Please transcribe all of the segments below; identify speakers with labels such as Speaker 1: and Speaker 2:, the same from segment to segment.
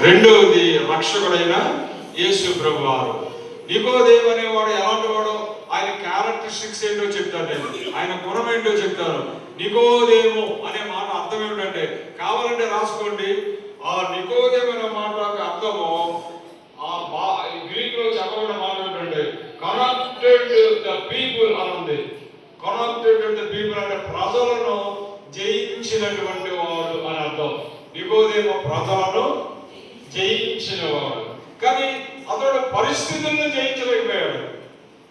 Speaker 1: రెండవది రక్షకుడైన యేసు ప్రభు వారు. నికోదేము అనేవాడు ఎలాంటి వాడో ఆయన క్యారెక్టరిస్టిక్స్ ఏంటో చెప్తాను నేను, ఆయన గుణం ఏంటో చెప్తాను. నికోదేము అనే మాట అర్థం ఏమిటంటే, కావాలంటే రాసుకోండి. ఆ నికోదేము అనే మాటకు అర్థము గ్రీక్ లో చెప్పబడిన మాట ఏంటంటే కనెక్టెడ్ ద పీపుల్ అని ఉంది. కనెక్టెడ్ ద పీపుల్ అంటే ప్రజలను జయించినటువంటి వాడు అని అర్థం. నికోదేము ప్రజలను జయించినవాడు. కానీ అతడు పరిస్థితులను జయించలేకపోయాడు.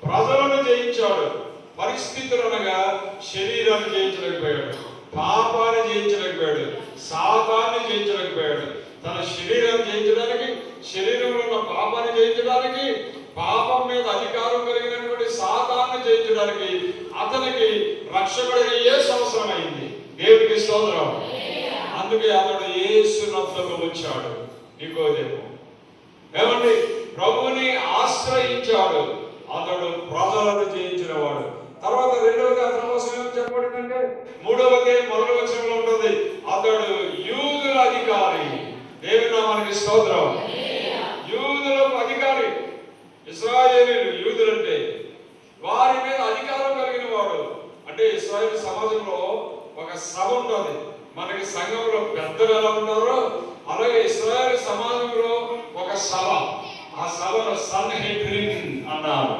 Speaker 1: ప్రజలను జయించాడు, పరిస్థితులు అనగా శరీరాన్ని జయించలేకపోయాడు, పాపాన్ని జయించలేకపోయాడు, సాతాన్ని జయించలేకపోయాడు. తన శరీరాన్ని జయించడానికి, శరీరంలో ఉన్న పాపాన్ని జయించడానికి, పాపం మీద అధికారం కలిగినటువంటి సాతాన్ని జయించడానికి అతనికి రక్షకుడైన యేసు అవసరమైంది. దేవుడికి స్తోత్రం. అందుకే అతడు యేసు నొద్దకు వచ్చాడు. నికోదేము ఏమండి, ప్రభువుని ఆశ్రయించాడు. అతడు ప్రజలను జయించిన వాడు. తర్వాత రెండవది అతని కోసం ఏం చెప్పబడిందంటే, మూడవది మొదటి వచనంలో ఉంటుంది, అతడు యూదుల అధికారి. దేవుని నామానికి స్తోత్రం. యూదులకు అధికారి. ఇశ్రాయేలీయులు యూదులంటే వారి మీద అధికారం కలిగిన వాడు. అంటే ఇశ్రాయేలు సమాజంలో ఒక సభ ఉంటుంది. మనకి సంఘంలో పెద్దలు ఎలా ఉంటారో అలాగే ఇశ్రాయేలు సమాజంలో ఒక సభ. ఆ సభను సన్హెడ్రిన్ అన్నారు.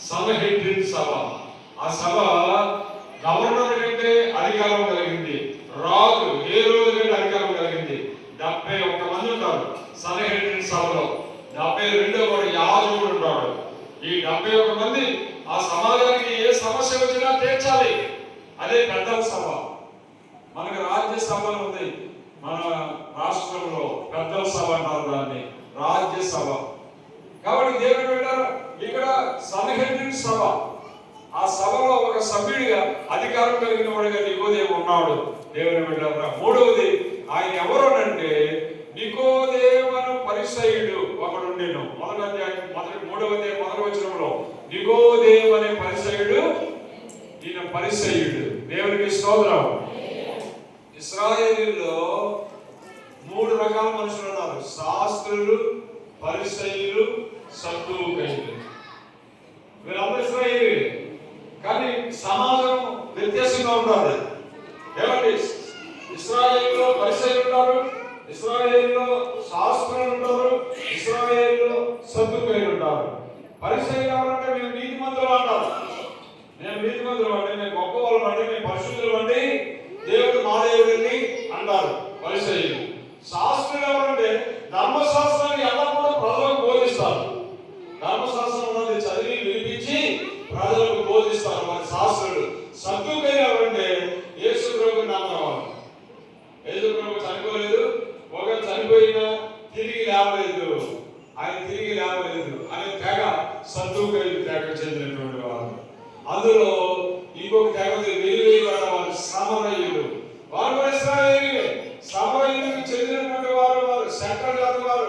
Speaker 1: సన్హెడ్రిన్ సభ. ఆ సభ గవర్నర్ కంటే అధికారం కలిగింది, రాజు ఏ రోజు కంటే అధికారం కలిగింది. 71 మంది ఉంటారు సన్హెడ్రిన్ సభలో. 72వ వాడు యాజకుడు ఉంటాడు. ఈ 71 మంది ఆ సమాజానికి ఏ సమస్య వచ్చినా తీర్చాలి. అదే పెద్దల సభ. మనకి రాజ్యసభ ఉంది మన రాష్ట్రంలో, పెద్దల సభ అంటారు దాన్ని, రాజ్యసభ. కాబట్టి దేవుడు పెట్టారు ఇక్కడ సన్హెడ్రిన్ సభ. ఆ సభలో ఒక సభ్యుడిగా అధికారం కలిగిన వాడిగా నికోదేము ఉన్నాడు. దేవుని పెట్టారు. మూడవది ఆయన ఎవరోనంటే నికోదేము పరిసయ్యుడు ఒకడుండెను. మూడవది మొదటి వచనంలో నికోదేము అనే పరిసయ్యుడు, ఈయన పరిసయ్యుడు. దేవునికి స్తోత్రం. ఇశ్రాయేలీయుల్లో 3 రకాల మనుషులు ఉన్నారు: శాస్త్రులు, పరిసయ్యులు, సద్దూకయ్యులు. వీళ్ళందరూ ఇశ్రాయేలీయులే, కానీ సమాజం వ్యత్యాసంగా ఉంటుంది. ఏమండి, ఇశ్రాయేలీయుల్లో పరిసయ్యులు ఉంటారు, ఇశ్రాయేలీయుల్లో శాస్త్రులు ఉంటారు, ఇశ్రాయేలీయుల్లో సద్దూకయ్యులు ఉంటారు. పరిసయ్యులు ఎవరంటే మేము నీతిమంతులు అంటారు. నేను నీతిమంతులు అంటే, నేను గొప్పవాళ్ళు అంటే, నేను పరిశుద్ధులు అంటే, దేవుడు మా దేవుడిని అంటారు పరిసయ్యులు. శాస్త్రులు ఎవరంటే ధర్మశాస్త్రాన్ని ఎల్లప్పుడూ ప్రజలకు బోధిస్తారు. ధర్మశాస్త్రం ఉన్నది చదివి వినిపించి ప్రజలకు బోధిస్తారు వారి శాస్త్రులు. సద్దూకయ్యులు ఎవరంటే యేసు ప్రభు నమ్మేవారు. యేసు ప్రభు చనిపోలేదు, ఒకరు చనిపోయినా తిరిగి లేవలేదు, ఆయన తిరిగి లేవలేదు అనే తెగ సద్దూకయ్యులు తెగకు చెందినటువంటి వారు. అందులో ఇంకొక తెగ వెలివేయబడిన వారు సమరయులు. వారు కూడా ఇశ్రాయేలీయులే. సమరయులకు చెందినటువంటి వారు, వారు సెంట్రల్ జాతి వారు.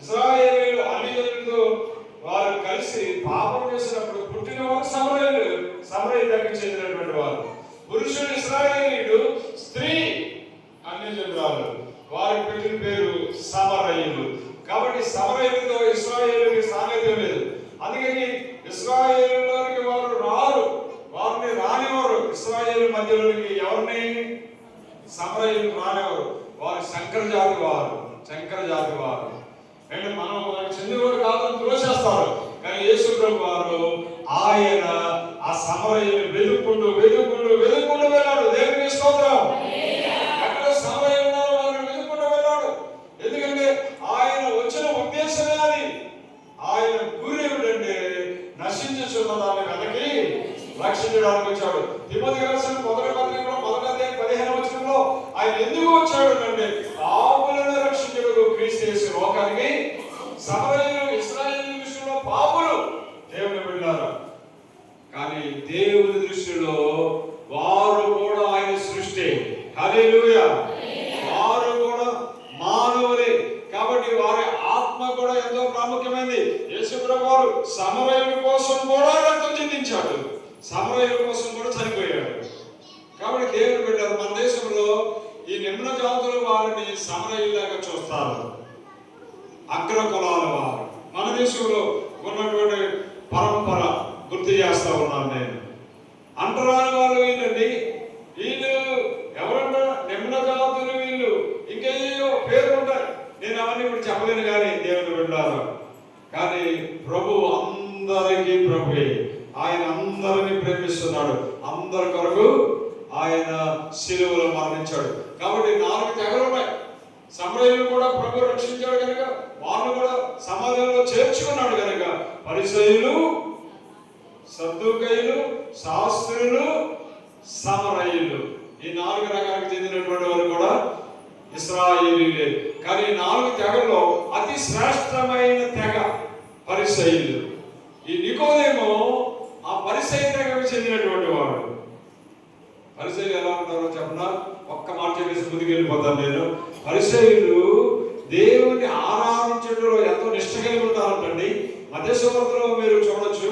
Speaker 1: ఇశ్రాయేలీయులు అన్ని జనులతో వారు కలిసి పాపం చేసినప్పుడు పుట్టిన వారు సమరయులు. సమరయ తెగకు చెందినటువంటి వారు. పురుషుడు ఇశ్రాయేలీయుడు, స్త్రీ అన్ని జనులు. వారికి పెట్టిన పేరు సమరయులు. కాబట్టి సమరయులతో ఇశ్రాయేలీయులకి సాంగత్యం లేదు. అందుకని ఇశ్రాయేలులోనికి వారు రారు, వారిని రానివారు. ఇశ్రాయేలు మధ్యలోనికి ఎవరిని సమరయులు రానివారు. వారు శంకర జాతి వారు, శంకర జాతి వారు. అంటే మనకు చెందినవారు కాదని తులసేస్తారు. కానీ యేసు ప్రభు వారు ఆయన ఆ సమరయులు వెతుక్కుంటూ వెతుక్కుంటూ వెతుక్కుంటూ వెళ్ళాడు. దేవునికి స్తోత్రం. ఎక్కడ సమరయులు ఉన్నారో వారిని వెతుక్కుంటూ వెళ్ళాడు. ఎందుకంటే ఆయన వచ్చిన ఉద్దేశమే అది. ఆయన గురి ఏమిటంటే నశించుచున్న దాన్ని వెతకి రక్షించడానికి వచ్చాడు. తిమోతికి రాసిన మొదటి పత్రికలో 1:15 వచనంలో ఆయన ఎందుకు వచ్చాడు అంటే పాపులను రక్షించుటకు క్రీస్తు యేసు లోకానికి. సమరయులు ఇశ్రాయేలు దృష్టిలో పాపులు, దేవుని బిడ్డలారా. కానీ దేవుని దృష్టిలో వారు కూడా ఆయన సృష్టి. హల్లెలూయా. వారు కూడా మానవులే. కాబట్టి వారి ఆత్మ కూడా ఎంతో ప్రాముఖ్యమైనది. యేసు ప్రభు వారు సమరయుల కోసం కూడా రక్తం చిందించాడు, సమరయుల కోసం కూడా చనిపోయాడు. కాబట్టి దేవుడు పెట్టారు. మన దేశంలో ఈ నిమ్న జాతుల వారిని సమరయులాగా చూస్తారు. అగ్ర కులాల వారు. మన దేశంలో ఉన్నటువంటి పరంపర గుర్తు చేస్తా ఉన్నాను నేను. అంటరాని వాళ్ళు వీళ్ళండి. వీళ్ళు ఎవరన్నా నిమ్న జాతులు, వీళ్ళు ఇంకేయో పేర్లు ఉంటాయి. నేను అవన్నీ ఇప్పుడు చెప్పలేను కానీ దేవుని వింటారు. కానీ ప్రభు అందరికీ ప్రభువే. ఆయన అందరినీ ప్రేమిస్తున్నాడు. అందరి కొరకు ఆయన శిలువలో మరణించాడు. కాబట్టి 4 తెగలు ఉన్నాయి. సమరయులు కూడా ప్రభు రక్షించాడు కనుక వాళ్ళు కూడా సమాజంలో చేర్చుకున్నాడు కనుక పరిసయ్యులు, సద్దూకయ్యులు, శాస్త్రులు, సమరయులు ఈ 4 రకాలకు చెందినటువంటి వారు కూడా ఇశ్రాయేలీలే. కానీ 4 తెగల్లో అతి శ్రేష్టమైన తెగ పరిసయ్యులు. ఈ నికోదేమో ఆ పరిసయ్య తెగకు చెందినటువంటి వాడు. పరిసయ్యులు ఎలా ఉంటారో చెప్పనా? ఒక్క మాట చెప్పేసి ముందుకు వెళ్ళిపోతాను నేను. పరిసయ్యులు దేవుని ఆరాధించడంలో ఎంతో నిష్ఠ కలిగి ఉంటారంటండి. మధ్యసువార్తలో మీరు చూడొచ్చు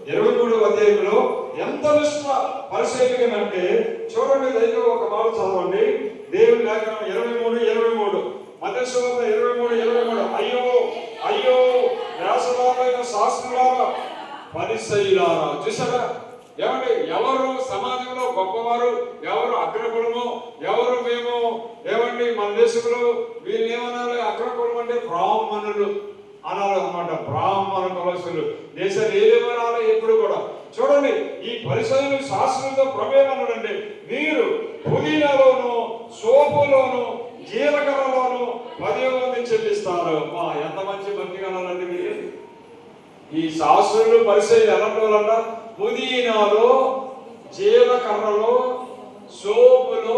Speaker 1: 23వ అధ్యాయంలో ఎంత నిష్ఠ పరిసయ్యులకి అంటే చూడండి. దయతో ఒక మాట చదవండి. దేవుని లేఖనం 23 మధ్యసువార్త 23 అయ్యో అయ్యో వ్యాసలారైన శాస్త్రులారా, పరిసయ్యులారా. చూసారా? ఏమంటే ఎవరు సమాజంలో గొప్పవారు, ఎవరు అగ్రకులము, ఎవరు మేము ఏమండి మన దేశంలో వీళ్ళు ఏమనాలి? అగ్రకులం అంటే బ్రాహ్మణులు అనాలి అన్నమాట. బ్రాహ్మణ కులస్తులు దేశాలు ఏమనాలి ఎప్పుడు కూడా. చూడండి, ఈ పరిసయ్యులు శాస్త్రులతో ప్రభేమన్నాడండి, మీరు పుదీనాలోను, సోపులోను, జీలకర్రలోను 10వ వంతు చెల్లిస్తారు. ఎంత మంచి భక్తి కనాలండి మీరు. ఈ శాస్త్రులు పరిసయ్యులు ఎలాంటి వాళ్ళంట? పుదీనాలో, జీలకర్రలో, సోపులో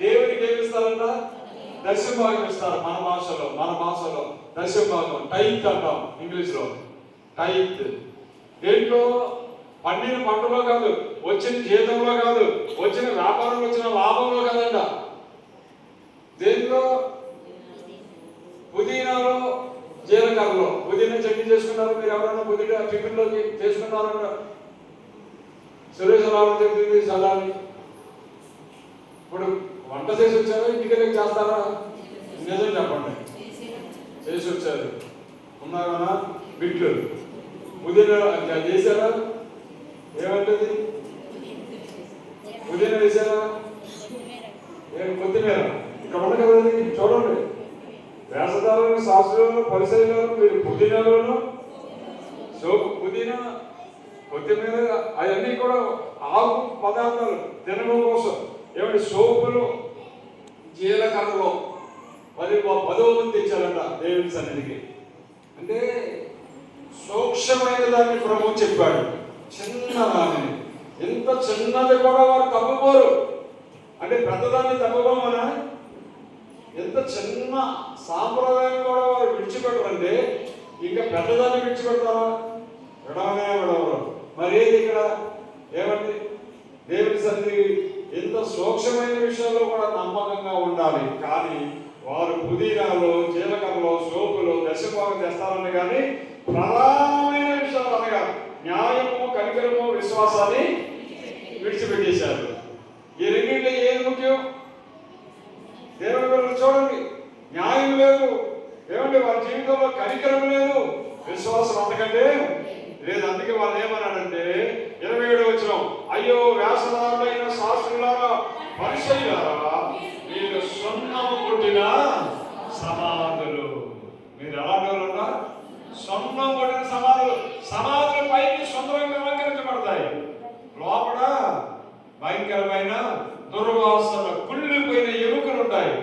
Speaker 1: దేవునికి ఏమిస్తారంట? దశభాగం ఇస్తారు. మన భాషలో దశభాగం, టైత్ అంటాం ఇంగ్లీష్లో. టైత్ దేంట్లో? పండిన పంటలో కాదు, వచ్చిన జీతంలో కాదు, వచ్చిన వ్యాపారంలో వచ్చిన లాభంలో కాదంట. దేంట్లో? పుదీనాలో, జీలకర్రలో. పుదీనా చట్నీ చేసుకున్నారు మీరు ఎవరైనా? పుదీనా టిఫిన్లోకి చేసుకున్నారంట. సురేష్ రావు చెప్తుంది సలాని. ఇప్పుడు వంట చేసి వచ్చారా? ఇంటికి చేస్తారా? నిజం చెప్పండి. చేసి వచ్చారు. ఉన్నారా? బిట్లు పుదీనా చేశారా? ఏమంటుంది? పుదీనా వేసారా? కొత్తిమీర ఇక్కడ ఉంది కదండి. చూడండి, వేసదారులను, శాస్త్రులను, పరిసయ్యులను మీరు పుదీనాలను, సోపు, పుదీనా, కొత్తిమీర అవన్నీ కూడా ఆకు పదార్థాలు తినడం కోసం. ఏమంటే సోపులు, జీలకర్రలో 10వ వంతు ఇచ్చారంట దేవుని సన్నిధికి. అంటే సూక్ష్మమైన దాన్ని ప్రభు చెప్పాడు. చిన్నదాన్ని, ఎంత చిన్నది కూడా వారు తప్పుకోరు. అంటే పెద్దదాన్ని తప్పుకోమనా? ఎంత చిన్న సాంప్రదాయం కూడా వారు విడిచిపెట్టరంటే ఇంకా పెద్దదాన్ని విడిచిపెడతారా? విడవరు. మరేది ఇక్కడ? ఏమండి? దేవుని సన్నిధి ఎంత సూక్ష్మమైన విషయాల్లో కూడా నమ్మకంగా ఉండాలి. కానీ వారు పుదీనాలో, జీలకర్రలో, సోపులో దశభాగం చేస్తారని కానీ ప్రధానమైన విషయాలు అనగా న్యాయము, కనికరము, విశ్వాసాన్ని విడిచిపెట్టేశారు. ఈ రెండింటిలో ఏది ముఖ్యం? దేవుని పిల్లలు చూడండి, న్యాయం లేదు. ఏమంటే వారి జీవితంలో కనికరం లేదు, విశ్వాసం అంతకంటే లేదు. అందుకే వాళ్ళు ఏమన్నాడంటే 27వ వచనం, అయ్యో వ్యాసదారులైన శాస్త్రులారా, పరిసయ్యులారా, మీరు సున్నము కొట్టిన సమాధులు. మీరు ఎలాంటి వాళ్ళ? సున్నం కొట్టిన సమాధులు. సమాధుల పైకి సుందరంగా అలంకరించబడతాయి, లోపల భయంకరమైన దుర్వాసన, కుళ్ళిపోయిన ఎముకలు ఉంటాయి.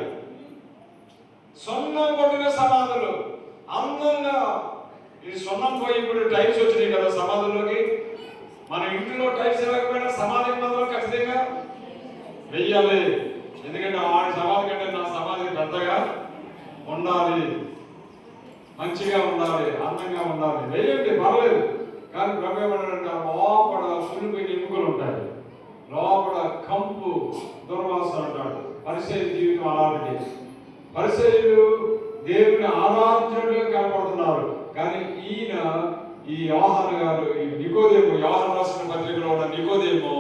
Speaker 1: సున్నం కొట్టిన సమాధులు అందంగా. ఈ సున్నం పోయి ఇప్పుడు టైల్స్ వచ్చినాయి కదా సమాధుల్లోకి. మన ఇంట్లో టైల్స్ ఇవ్వకపోయినా సమాధికి మాత్రం ఖచ్చితంగా వెయ్యాలి. ఎందుకంటే వాడి సమాధి కంటే నా సమాధి పెద్దగా ఉండాలి, మంచిగా ఉండాలి, అందంగా ఉండాలి. వెయ్యండి, పర్లేదు. కానీ బ్రహ్మేమంటే లోపల సున్నిపోయిన ఎముకలు ఉంటాయి, లోపల కంపు, దుర్వాసన అంటాడు. పరిసయ్యుల జీవితం అలాంటిది. పరిసయ్యులు దేవుని ఆరాధించినట్టుగా కనపడుతున్నారు. కానీ ఈయన, ఈ యోహాను గారు, ఈ నికోదేము, యోహాను రాసిన పత్రికలో ఉన్న నికోదేము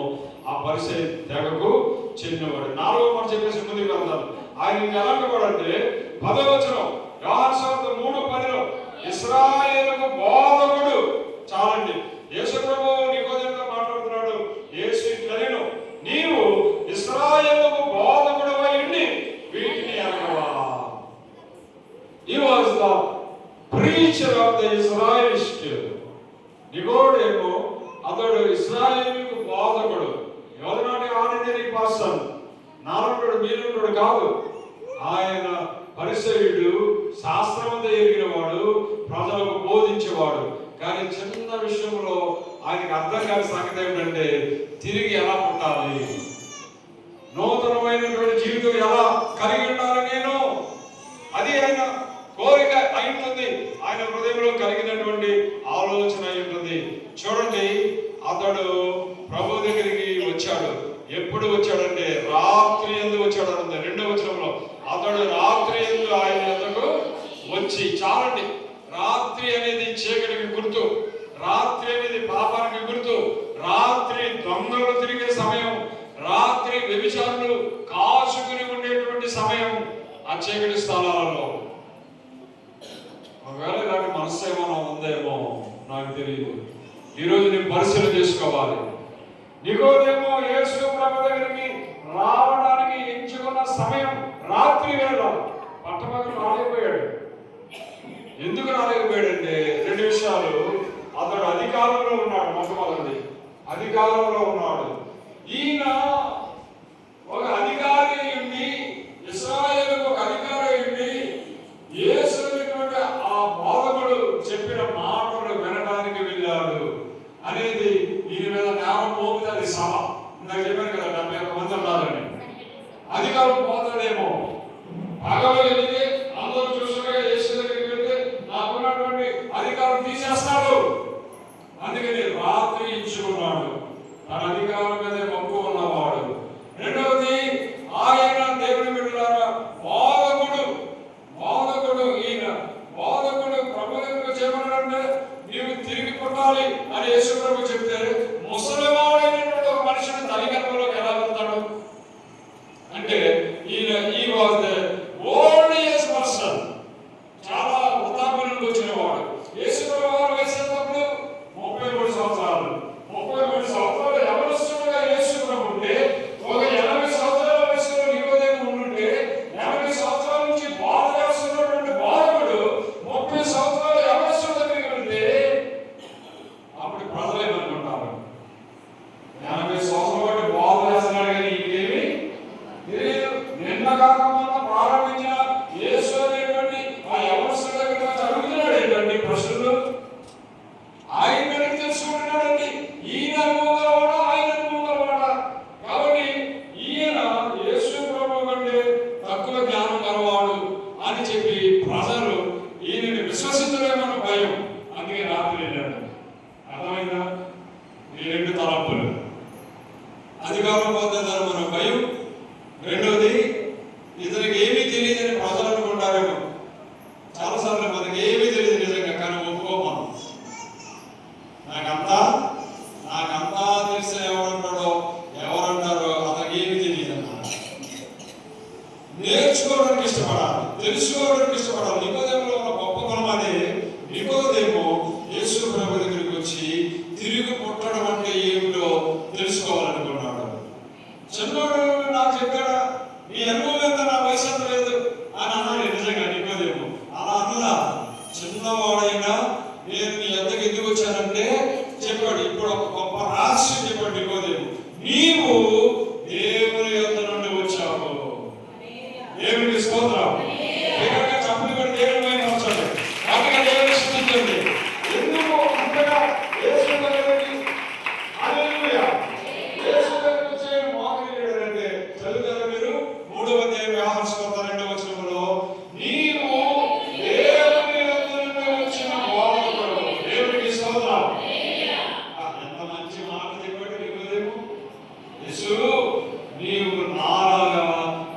Speaker 1: ఆ పరిసయ్య తెగకు చెందినవాడు. 4వ మాట చెప్పేసి ముందుకు వెళ్తాను. ఆయన ఎలాంటి వాడు అంటే 10వ వచనం, యోహాను సువార్త 3:10 the preacher of the Israelites. నికోదేము అతడు ఇశ్రాయేలుకు బోధకుడు. ఎవరు నాటి ఆర్డినరీ పర్సన్, నాలుగుడు మీరుడు కాదు. ఆయన పరిసయ్యుడు, శాస్త్రమంతా ఎరిగిన వాడు, ప్రజలకు బోధించేవాడు. కానీ చిన్న విషయంలో ఆయనకు అర్థం కాని సంగతి ఏమిటంటే తిరిగి ఎలా పుట్టాలి, నూతనమైనటువంటి జీవితం ఎలా కలిగి ఉండాలి నేను, అది ఆయన కోరిక అయి ఉంటుంది, ఆయన హృదయంలో కలిగినటువంటి ఆలోచన అయి ఉంటుంది. చూడండి, అతడు ప్రభు దగ్గరికి వచ్చాడు. ఎప్పుడు వచ్చాడంటే రాత్రి యందు వచ్చాడు అన్నది 2వ వచనంలో. అతడు రాత్రి యందు ఆయన యొద్దకు వచ్చి, చాలండి, రాత్రి అనేది చీకటికి గుర్తు, రాత్రి అనేది పాపానికి గుర్తు, రాత్రి దొంగలు తిరిగే సమయం, రాత్రి వ్యభిచారులు కాచుకుని ఉండేటువంటి సమయం ఆ చీకటి స్థలాలలో. ఒకవేళ ఇలాంటి మనస్సు ఏమైనా ఉందేమో నాకు తెలియదు. ఈరోజు నేను పరిశీలన చేసుకోవాలి. నికోదేము యేసు ప్రభు దగ్గరికి రావడానికి ఎంచుకున్న సమయం రాత్రి వేళ. పట్టపగలు రాలేకపోయాడు. ఎందుకు రాలేకపోయాడంటే 2 విషయాలు. అతడు అధికారంలో ఉన్నాడు. మొట్టమొదటి అధికారంలో ఉన్నాడు. ఈయన ఒక అధికారి ఉండి, ఇశ్రాయేలుకు ఒక అధికారి ఉండి, యేసు ఆ బోధకుడు చెప్పిన మాటలు వినడానికి వెళ్ళాడు అనేది ఈయన మీద నేరం మోపితే అది సభ. నాకు చెప్పాను కదా 71 మంది ఉన్నారని. అధికారం పోతాడేమో. పగలు వెళితే అందరూ చూసుకునే యేసు దగ్గరికి వెళ్తే నాకున్నటువంటి అధికారం తీసేస్తాడు. అందుకని రాత్రి ఇచ్చుకున్నాడు. తన అధికారం మీద మక్కువ ఉన్నవాడు. రెండవది, ఆయన దేవుని బిడ్డలారా బోధకుడు. ఈయన బోధకుడు ప్రభు దగ్గరకు చెప్పాలంటే నీవు తిరిగి పుట్టాలి అని యేసు ప్రభు చెప్తే, ముసలివాడైనటువంటి ఒక మనిషిని తల్లిగర్భంలోకి ఎలా వెళ్తాడు అంటే ఈ was the old age person, చాలా వృద్ధాప్యం నుండి వచ్చినవాడు. యేసు ప్రభు వారు వయసున్నప్పుడు 33 సంవత్సరాలు. 33 సంవత్సరాలు యవనస్తుడుగా యేసు ప్రభు ఉంటే, ఒక 80 సంవత్సరాల వయసులో నికోదేము ఉండుంటే, 80 సంవత్సరాల నుంచి బాధ చేస్తున్నటువంటి బాధకుడు 30 సంవత్సరాల యవనస్తుడు దగ్గరికి వెళ్తే అప్పుడు ప్రజలు ఏమనుకుంటారు? 80 సంవత్సరాల పాటు బాధ చేస్తున్నాడు కానీ ఇంకేమి తెలియదు. నిన్న కాక మొన్న ప్రారంభించిన యేసు అనేటువంటి ఆ యవనస్తుడి దగ్గర చదువుతున్నాడు ఏంటండి ప్రశ్నలు. ఆయన తెలుసుకుంటున్నాడండి. ఈయన అనుభవం ఆయన అనుభవం. కాబట్టి ఈయన యేసు ప్రభు కంటే తక్కువ జ్ఞానం గలవాడు అని చెప్పి ప్రజలు ఈయనని విశ్వసించలేమన్న భయం. అందుకే రాత్రి వెళ్ళాడు. అర్థమైందా? ఈ 2 తలంపులు. అధికారం పొందేదారు మన భయం. రెండవది, ఇతనికి ఏమీ తెలియదని ప్రజలు అనుకుంటారేమో. చాలాసార్లు మనకి ఏమీ తెలియదు నిజంగా, కానీ ఒప్పుకోమను. నాకంతా తెలిసిన ఎవరంటారో అతనికి ఏమీ తెలియదు అన్నమాట. నేర్చుకోవడానికి ఇష్టపడాలి, తెలుసుకోవడానికి ఇష్టపడాలి. నికోదేములో ఉన్న గొప్ప గుణం అదే. నికోదేము యేసు ప్రభు దగ్గరికి వచ్చి తిరిగి పుట్టడం అంటే ఏమిటో తెలుసుకోవాలనుకున్నాడు. చిన్నోడు నాకు చెప్పాడా, నీ అనుభవం ఎంత, నా వయసు ఎంత లేదు అని అన్నాడు. నిజంగా నికోదేము అలా అన్నా. చిన్నవాడైనా నేను నీ ఎంతకు ఎందుకు వచ్చానంటే చెప్పాడు. ఇప్పుడు ఒక గొప్ప రహస్యం చెప్పాడు నికోదేము. నీవు దేవుని యొద్ద నుండి వచ్చావు. దేవునికి స్తోత్రం. చప్పులు కూడా దేవుని పైన వచ్చాడు. అందుకే దేవుని స్తుతించండి. ఎందుకు అంతగా యేసు దగ్గరికి హల్లెలూయా యేసు దగ్గరికి వచ్చే మోకరిల్లాడంటే చదువుతారా మీరు? 3వ అధ్యాయం యోహాను సువార్త 2వ వచనంలో, నీవు దేవుని యొద్ద నుండి వచ్చిన బోధకుడు. దేవునికి స్తోత్రం. ఎంత మంచి మాట చెప్పాడు నికోదేము. యేసు నీవు నాలాగా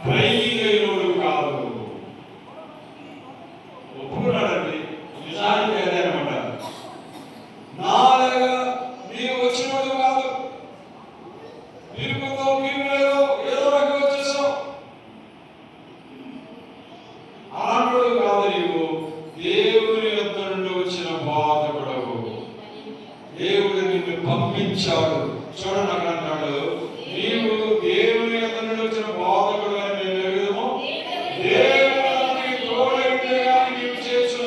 Speaker 1: పైలైనోడు కాదు. ఒప్పుకున్నాడండి. నిజానికి అదే అనమాట. నాలాగా నీవు వచ్చినోడు కాదు. పిలుపుతో పిలుపులేదో ఏదో రకంగా వచ్చేసావు. అలాంటి కాదు. నీవు దేవుని యొద్ద నుండి వచ్చిన బోధకుడవు. దేవుడు నిన్ను పంపించాడు. చూడండి అక్కడ అంటాడు, నీవు దేవుని యొద్ద నుండి వచ్చిన బోధకుడు అని మేము ఎరుగుదము. దేవుని తోడైతే నీవు చేసు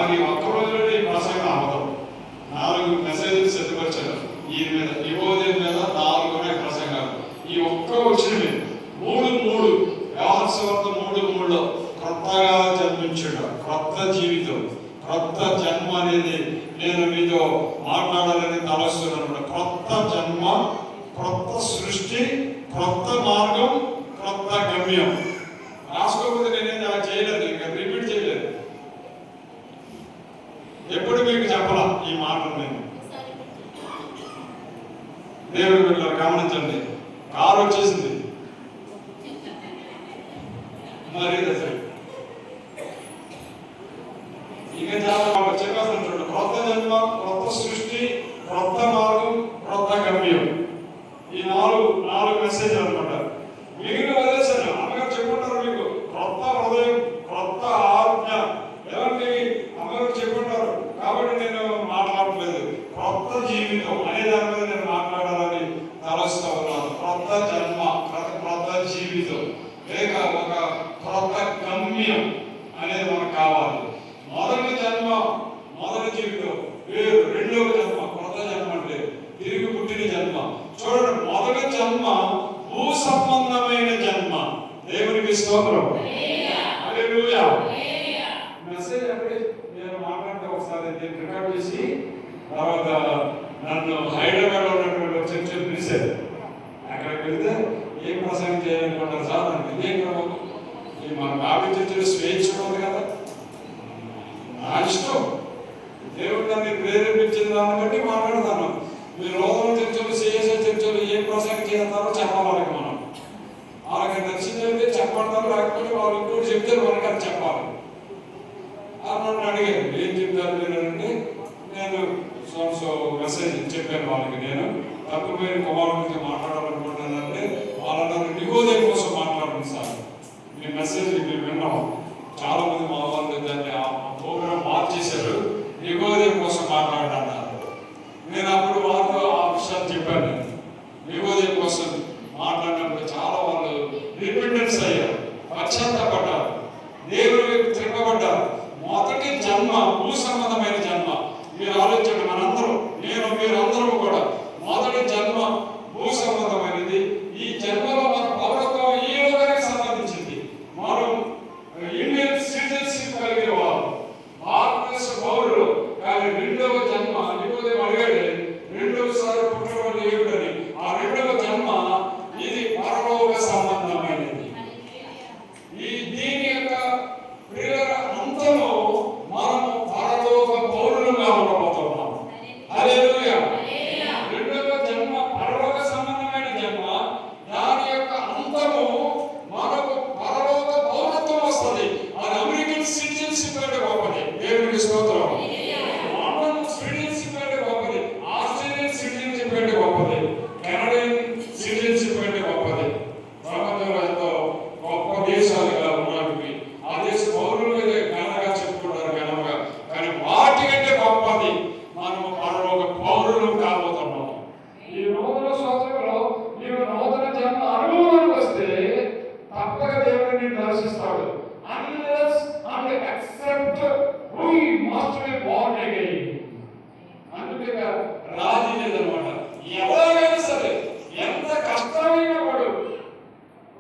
Speaker 1: కానీ ఒక్క రోజులో ఈ ప్రసంగం అవ్వదు. 4 మెసేజ్లు సిద్ధపరిచారు. ఈ మీద యువోదయం మీద 4 ప్రసంగాలు. ఈ ఒక్క వచ్చిన మీద 3 యోహాను సువార్త 3:3 కొత్తగా జన్మించుట, కొత్త జీవితం, కొత్త జన్మ అనేది నేను మీతో మాట్లాడాలని తలస్తున్నాను. కొత్త జన్మ, కొత్త సృష్టి, కొత్త మార్గం, కొత్త గమ్యం. రాసుకోకపోతే నేనేం అలా చేయలేదు, ఇంకా రిపీట్ చేయలేదు. ఎప్పుడు మీకు చెప్పాల ఈ మాటలు నేను. దేవుడి బిడ్డలు గమనించండి. కారు వచ్చేసింది మరి ఇక చాలా చెప్పేస్తుంటాడు. కొత్త జన్మ, కొత్త సృష్టి, కొత్త మార్గం, కొత్త గమ్యం. ఈ 4 మెసేజ్ అనమాట. మిగిలిన వదిలేశాను. అమ్మగారు చెప్పుకుంటారు మీకు కొత్త హృదయం, కొత్త ఆజ్ఞ ఎలాంటి అమ్మగారు చెప్పుకుంటారు. కాబట్టి నేను మాట్లాడట్లేదు. కొత్త జీవితం అనే దాని మీద నేను మాట్లాడాలని తలస్తూ ఉన్నాను. కొత్త జన్మ, కొత్త జీవితం, లేక ఒక కొత్త గమ్యం అనేది మనకు కావాలి. మొదటి జన్మ, మొదటి జీవితం వేరు. రెండవ జన్మ, కొత్త జన్మ అంటే తిరిగి పుట్టిన జన్మ. చూడండి, మొదటి జన్మ భూ సంబంధమైన జన్మ. దేవునికి స్తోత్రం. హల్లెలూయా. మెసేజ్ అంటే నేను మాట్లాడితే ఒకసారి నేను రికార్డ్ చేసి తర్వాత నన్ను హైదరాబాద్లో ఉన్నటువంటి చర్చలు పిలిచారు. అక్కడికి వెళ్తే ఏం ప్రసంగం చేయాలనుకుంటారు సార్ అంటే ఇదేం క్రమం, ఈ మన బాబీ చర్చలు స్వేచ్ఛ ఉంది కదా, నా ఇష్టం. దేవుడు నన్ను ప్రేరేపించిన దాన్ని బట్టి మాట్లాడతాను. మీరు రోజుల చర్చలు, సిఎస్ఐ చర్చలు ఏం ప్రసంగం చేస్తారో చెప్పాలి. మనం వాళ్ళకి నచ్చిందంటే చెప్పడతారు, లేకపోతే వాళ్ళు ఇంకోటి చెప్తే మనకి అది చెప్పాలి. నన్ను అడిగారు ఏం చెప్తారు మీరు అంటే, నేను సో మెసేజ్ చెప్పాను వాళ్ళకి. నేను తప్పిపోయిన కుమారు గురించి మాట్లాడాలనుకుంటున్నానంటే వాళ్ళందరూ నికోదేం కోసం మాట్లాడండి సార్, మీ మెసేజ్ మీరు విన్నాం. చాలా మంది మా వాళ్ళు దాన్ని ఆ ప్రోగ్రాం మార్చేశారు, నికోదేం కోసం మాట్లాడాలన్నారు. నేను అప్పుడు వాళ్ళతో ఆ విషయాలు చెప్పాను. నికోదేం కోసం మాట్లాడినప్పుడు చాలా వాళ్ళు రిపెంటెన్స్ అయ్యారు, పశ్చాత్తాపడ్డారు, దేవుని వైపు తిరగబడ్డారు. మొదటి జన్మ భూ సంబంధమైన జన్మ. మీరు ఆలోచించండి, మనందరం, నేను మీరందరూ కూడా మొదటి జన్మ భూ సంబంధమైనది. ఈ జన్మలో మన పౌరత్వం ఈ లోకానికి సంబంధించింది. మనం ఇండియన్ సిటిజన్షిప్ కలిగిన వారు, భారతదేశ పౌరులు. కానీ రెండవ జన్మ నికోదేము అడిగాడు, రెండవసారి పుట్టడం ఏమిటని. ఆ రెండవ జన్మ ఇది పరలోక సంబంధమైనది. ఈ దీని యొక్క ప్రియుల అంతలో మనము పరలోక పౌరులుగా ఉండబోతున్నాం. హల్లెలూయా. రెండవ జన్మ పరలోక సంబంధమైన జన్మ. దాని యొక్క అంతము మనకు పరలోక పౌరత్వం వస్తుంది. అది అమెరికన్ సిటిజన్షిప్ అంటే గొప్పది. దేవునికి స్తోత్రం. లండన్ సిటిజన్షిప్ అంటే గొప్పది. ఆస్ట్రేలియన్ సిటిజన్షిప్ అంటే గొప్పది. కెనడియన్ సిటిజన్షిప్ అంటే గొప్పది. ప్రపంచంలో ఎంతో గొప్ప దేశాలుగా ఉన్నవి. ఆ దేశ పౌరులు ఘనంగా చెప్పుకుంటారు, ఘనంగా. కానీ వాటికంటే గొప్పది మనము పరలోక పౌరులు కాబోతున్నాము. ఈ నూతన సంవత్సరంలో నీవు నూతన జన్మ అనుభవానికి వస్తే తప్పక దేవుడిని దర్శిస్తాడు. Unless and except we must be born again. అందుకే రాజీ లేదనమాట. ఎవరైనా సరే ఎంత కష్టమైన వాడు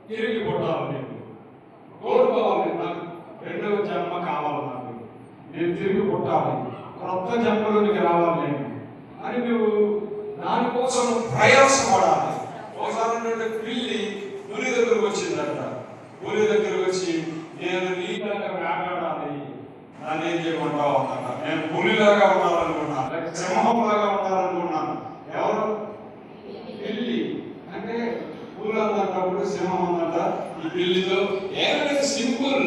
Speaker 1: తిరిగి పుట్టాలి. నేను కోరుకోవాలి, నాకు రెండవ జన్మ కావాలి, నాకు నేను తిరిగి పుట్టాలి, కొత్త జన్మలోనికి రావాలి నేను అని నువ్వు దానికోసం ప్రయాసపడాలి. ఒకసారి పిల్లి పులి దగ్గరకు వచ్చిందంట. పులి దగ్గరకు వచ్చి, నేను నీలాగా వేటాడాలి, నన్ను ఏం చేయమంటావు అన్నట. నేను పులిలాగా ఉండాలనుకున్నాను, లేక సింహంలాగా ఉండాలనుకున్నాను. ఎవరు? పిల్లి. అంటే పులి అన్నప్పుడు సింహం అన్నట. ఈ పిల్లితో ఏమైనా సింపుల్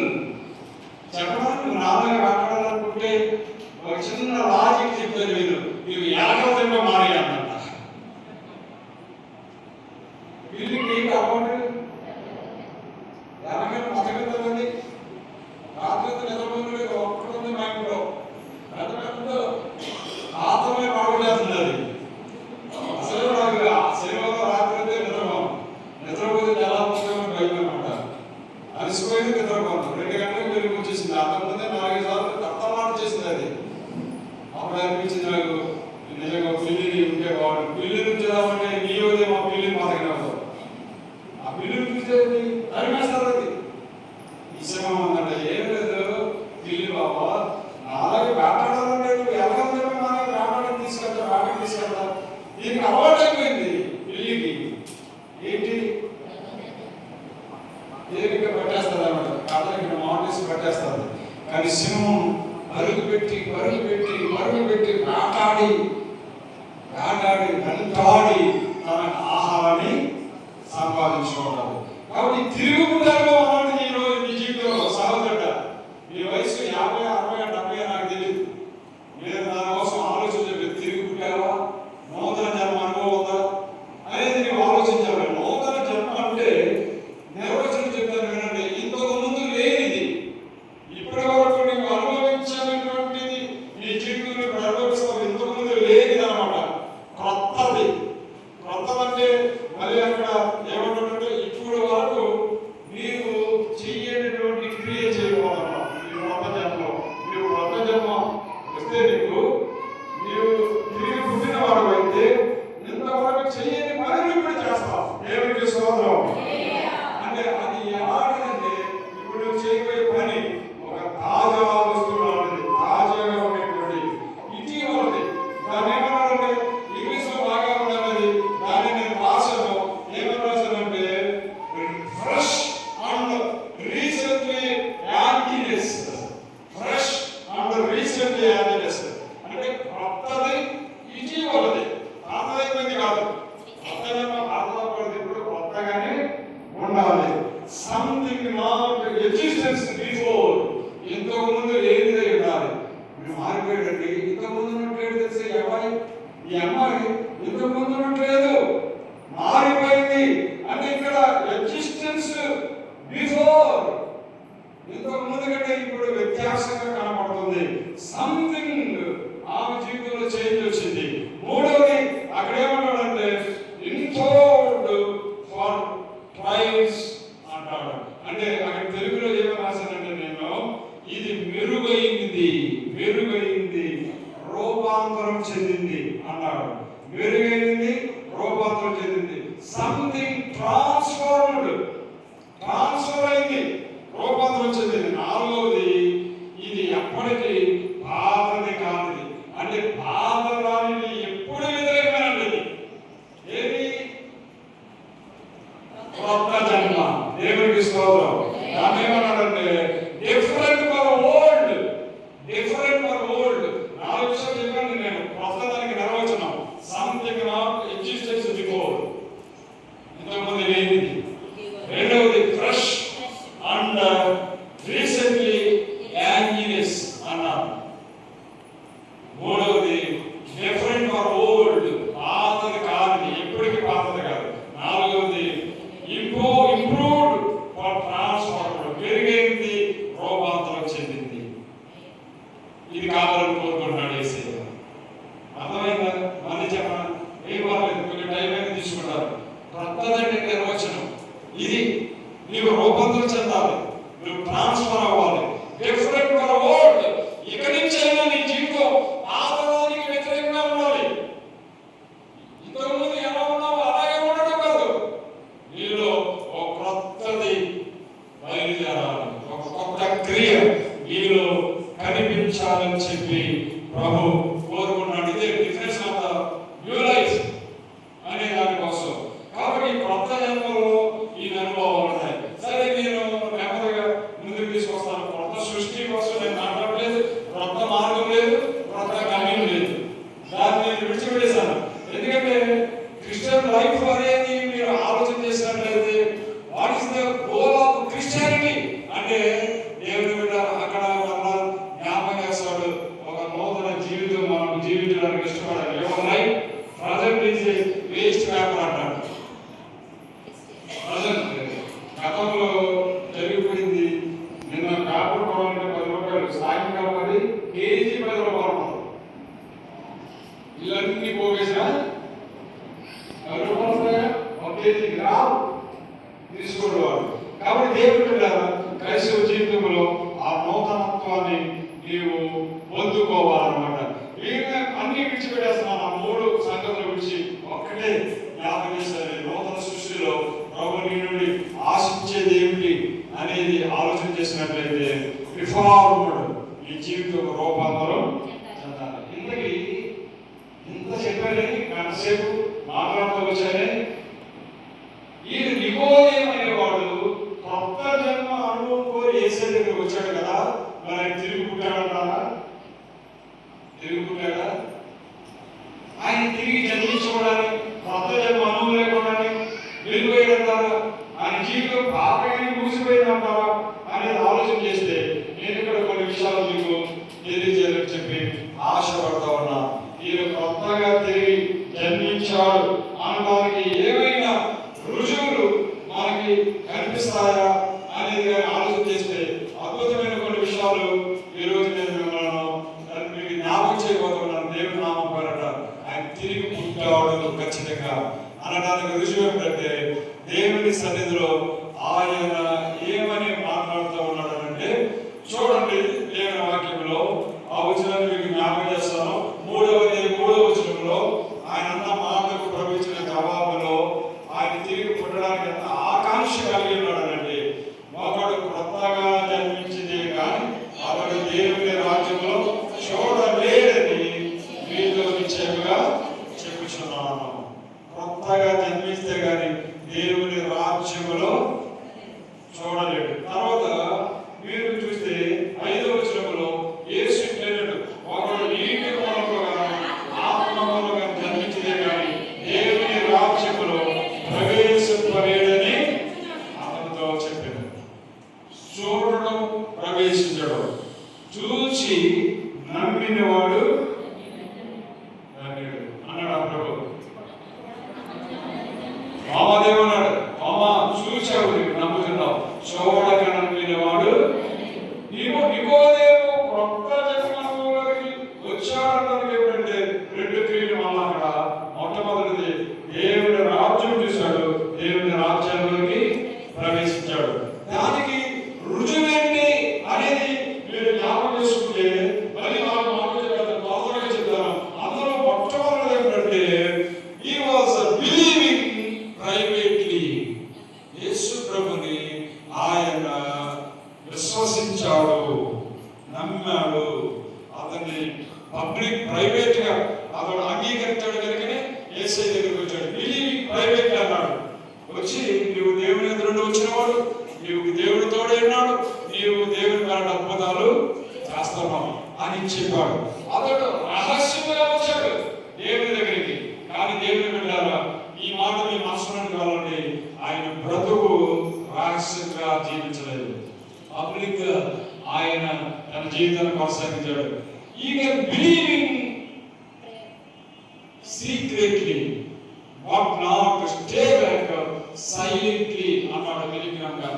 Speaker 1: చెప్పడానికి, నాలుగు వేటాడాలనుకుంటే ఒక చిన్న లాజిక్ చెప్తారు మీరు, నీవు ఏకవతంగా మారేయన్నట. పిల్లికి అవ్వండి ఎలాగైనా పథకండి. రాత్రి నిద్రపోతుంది, ఒక్కడుంది మా ఇంట్లో పెద్ద ఆత్మే బాగుంటుంది. అది అసలు నాకు శనివారం రాత్రి అయితే నిద్రపోతే ఎలా పుస్తకం బయలుమాట అలసిపోయింది. నిద్రపోను 2 గంటలకు వెలుగు వచ్చేసింది. అంతకుముందే 4 సార్లు అర్థమాట చేసింది. అది
Speaker 2: వెంటాడి తన ఆహారాన్ని సంపాదించుకుంటారు. కాబట్టి తిరుగుబడులు అలాంటిది ఈరోజు మీ జీవితంలో సహోదరుడ, మీ వయసు 50, 60, 70 నాకు తెలియదు. మీరు దానికోసం ఆలోచించే తిరుగుబుట్టావా, నూతన జన్మ అనుభవం ఉందా అనేది నువ్వు ఆలోచించాలి. నూతన జన్మ అంటే నిర్వచనం చెప్తాను వినండి. ఇంతకు ముందు లేనిది ఇప్పటి వరకు నువ్వు అనుభవించినటువంటిది నీ జీవితంలో అనుభవిస్తావు. ఇంతకు ముందు లేనిది అనమాట, కొత్తది. కొత్తదంటే మళ్ళీ అక్కడ ఏమంటుంటే ఇప్పుడు వరకు మీరు చెయ్యేటటువంటి క్రియ చేయబోతున్నారు. మీరు కొత్త జన్మలో, మీరు కొత్త జన్మ వస్తే నీవు తిరిగి పుట్టిన వాడు అయితే ఇంతవరకు చెయ్యని పని ఇప్పుడు చేస్తావు. దేవునికి స్తోత్రం. అంటే అది ఎలాగంటే ఇప్పుడు నువ్వు చేయబోయే పని ఒక తాజా వస్తువు లాంటిది, తాజాగా ఉండేటువంటి ఇటీవలది. దాన్ని ఏమన్నారంటే ఇంగ్లీష్ లో బాగా ఉన్నది, దాన్ని నేను రాశాను. ఏమని రాశానంటే ఫ్రెష్ అండ్ రీసెంట్లీ యాంటీనెస్. ఫ్రెష్ అండ్ రీసెంట్లీ యాంటీనెస్ అంటే కొత్తది, ఇటీవలది, పాతదైపోయింది కాదు. కొత్తగా పాతదైపోయింది, ఇప్పుడు కొత్తగానే ఉండాలి. సంథింగ్ నాట్ ఎగ్జిస్టెన్స్ బిఫోర్, ఇంతకు ముందు లేనిదై ఉండాలి. మీరు మారిపోయాడండి. ఇంతకు ముందు ఉన్నట్లేదు తెలిసే ఈ అమ్మాయి ఇంతకు ముందు ఉన్నట్లేదు, మారిపోయింది. అంటే ఇక్కడ ఎగ్జిస్టెన్స్ బిఫోర్, ఇంతకు ముందు కంటే ఇప్పుడు వ్యత్యాసంగా కనపడుతుంది. సంథింగ్ ఆమె జీవితంలో చేంజ్ వచ్చింది. మూడవది అక్కడ ఏమంటాడంటే ఇన్ఫోర్డ్ ఫర్ ట్రైల్స్ అంటాడు. అంటే అక్కడ తెలుగులో ఏమని రాశానంటే నేను ఇది మెరుగైంది, మెరుగైంది, రూపాంతరం చెందింది అన్నాడు. మెరుగైంది, రూపాంతరం చెందింది. సంథింగ్ ట్రాన్స్ఫార్మ్డ్, ట్రాన్స్ఫర్ అయింది, రూపాంతరం చెందింది. నాలుగవది ఇది ఎప్పటికీ పాతది కానిది. అంటే పాత దానిని ఎప్పుడు వ్యతిరేకమైనది ఏది? కొత్త జన్మ. దేవునికి స్తోత్రం. దాన్ని ఏమన్నాడంటే different for old, different for old. 4 విషయాలు చెప్పాను నేను. కొత్త దానికి నిర్వచనం సంథింగ్ నాట్ ఎగ్జిస్టెన్స్ బిఫోర్, ఇంతకుముందు లేనిది. రెండవది ఫ్రెష్ అండ్ రీసెంట్లీ యాంగినెస్ అన్నారు. మూడవది డిఫరెంట్ ఫర్ ఓల్డ్, పాతది కాదు, ఎప్పటికీ పాతది కాదు. నాలుగవది ఇంప్రూవ్డ్ ఫర్ ట్రాన్స్ఫార్మ్డ్, పెరిగైంది, రూపాంతరం చెందింది. ఇది కావాలని కోరుకుంటున్నాడు యేసయ్య. అర్థమైందా? మళ్ళీ చెప్పనా? ఏం పర్లేదు, కొంచెం టైం అయితే తీసుకుంటారు. కొత్తదంటే నిర్వచనం ఇది. నీవు రూపాంతరం చెందాలి, నువ్వు ట్రాన్స్ఫర్ అవ్వాలి. డిఫరెంట్ ఫర్ ఓల్డ్, ఇక్కడి నుంచి అయినా నీ జీవితం పాతదానికి వ్యతిరేకంగా ఉండాలి. ఇంతకుముందు ఎలా ఉన్నావో అలాగే ఉండడం కాదు, నీలో ఒక కొత్తది బయలుదేరాలి, ఒక కొత్త క్రియ నీలో కనిపించాలని చెప్పి ప్రభు కోరుకున్నాడు. ఇదే difference of the new life అనే దానికోసం. కాబట్టి కొత్త జన్మలో ఈ అనుభవాలు ఉన్నాయి. సరే, నేను నెమ్మదిగా ముందుకు తీసుకొస్తాను. కొత్త సృష్టి కోసం నేను మాట్లాడలేదు, కొత్త మార్గం లేదు, కొత్త గమ్యం లేదు. దాన్ని నేను విడిచిపెట్టేశాను. ఎందుకంటే క్రిస్టియన్ లైఫ్ అనేది మీరు ఆలోచన చేసినట్లయితే what is the goal of Christianity అంటే దేవుని బిడ్డ అక్కడ జ్ఞాపకం చేస్తాడు. ఒక నూతన జీవితం మనం జీవించడానికి ఇష్టపడాలి. Your life present is a waste paper అంటాడు. గతంలో జరిగిపోయింది. నిన్న పేపర్ కొనాలంటే 10 రూపాయలు, సాయంకాలం అది కేజీ 10 రూపాయలు. ఇవన్నీ పోగేసినా 10 రూపాయలు ఒక కేజీకి రావు తీసుకోవాలి. కాబట్టి దేవుడి బిడ్డ క్రైస్తవ జీవితంలో ఆ నూతనత్వాన్ని నీవు పొందుకోవాలన్నమాట. వీళ్ళని అన్ని విడిచిపెట్టేస్తున్నాను. ఆ 3 సంగతులు విడిచి ఒక్కటే జ్ఞాపకం చేశారు. నూతన సృష్టిలో ప్రభు నీ నుండి ఆశించేది ఏమిటి అనేది ఆలోచన చేసినట్లయితే రిఫార్మ్డ్, ఈ జీవితం రూపాంతరం చెందాలి. ఇంతకీ ఇంత చెప్పారని గంటసేపు మాట్లాడుతూ వచ్చానే. ఈ నికోదేము అనేవాడు కొత్త జన్మ అనుభవం కోరి యేసయ్య దగ్గరికి వచ్చాడు కదా, మరి తిరిగి పుట్టాడంటారా? తిరిగి పుట్టాడా?
Speaker 1: ఆయన తిరిగి జన్మించుకోవడానికి కొత్త జన్మ అనుభవం లేకుండా వెళ్ళిపోయాడంటారా, ఆయన జీవితం పాపగానే ముగిసిపోయిందంటారా అనేది ఆలోచన చేస్తే నేను ఇక్కడ కొన్ని విషయాలు మీకు తెలియజేయాలని చెప్పి ఆశపడతా ఉన్నా. ఈయన కొత్తగా తిరిగి జన్మించాడు అనడానికి ఏమైనా రుజువులు మనకి కనిపిస్తాయా అనేది కానీ ఆలోచన చేస్తే అద్భుతమైన కొన్ని విషయాలు ఈరోజు నేను మీకు జ్ఞాపకం చేయబోతున్నాను. దేవుని నామం పేరట ఆయన తిరిగి పుట్టాడు ఖచ్చితంగా అనడానికి రుజువు ఏమిటంటే దేవుని సన్నిధిలో ఆయన ఏమని మాట్లాడుతూ ఉన్నాడు అంటే, చూడండి దేవుని వాక్యంలో ఆ వచనాన్ని మీకు జ్ఞాపకం చేస్తాను. 3వ వచనంలో ఆయన అన్న మాటకు ప్రవచించిన జవాబులో ఆయన తిరిగి పుట్టడానికి ఎంత ఆకాంక్ష కలిగి ఉన్నాడనంటే, ఒకడు కొత్తగా జన్మించిందే కానీ అతడు దేవుని రాజ్యంలో చూడలేడని మీతో నిశ్చయముగా చెప్పుచున్నాను. కొత్తగా జన్మిస్తే కానీ దేవుని రాజ్యములో చూడలేడు. తర్వాత మీరు చూస్తే 5వ వచనంలో యేసు చెప్పాడు, ఒకడు నీటి మూలముగా ఆత్మ మూలముగా జన్మించితే కానీ దేవుని రాజ్యములో ప్రవేశింపలేడని అతనితో చెప్పాడు. చూడడం ప్రవేశించడం, చూచి నమ్మినవాడు అన్నాడు ప్రభు. మామదేవున్నాడు, మామ చూచావు నమ్ముతున్నావు, చూడక నమ్మినవాడు నికోదేము కొత్త జన్మలోకి వచ్చాడడానికి ఏమిటంటే 2 క్రియలు మళ్ళా అక్కడ. మొట్టమొదటిది దేవుని రాజ్యం చూశాడు, దేవుని రాజ్యంలోకి ప్రవేశించాడు. దానికి రుజువేంటి అనేది మీరు జ్ఞాపకం చేసుకుంటే మళ్ళీ నాకు తొందరగా చెప్తాను. అందులో మొట్టమొదటిది ఏమిటంటే he was believing privately. యేసు ప్రభుని ఆయన విశ్వసించాడు, నమ్మాడు. అతన్ని ప్రైవేట్ గా అతను అంగీకరించాడు కనుకనే యేసయ్య దగ్గరికి వచ్చాడు. బిలీవింగ్ ప్రైవేట్ అన్నాడు. వచ్చి నీవు దేవుని ఎదురుండి వచ్చినవాడు, నీవు దేవుడి తోడే ఉన్నాడు, నీవు దేవుని పేరట అద్భుతాలు చేస్తున్నావు అని చెప్పాడు. అతడు రహస్యంగా వచ్చాడు దేవుని దగ్గరికి. కానీ దేవుని వెళ్ళారా, ఈ మాట మీ మనసులో కావాలండి, ఆయన బ్రతుకు రహస్యంగా జీవించలేదు. పబ్లిక్ గా ఆయన తన జీవితాన్ని కొనసాగించాడు. ఈ believing secretly what not stay back silently అన్నాడు విలిగ్రహంగా.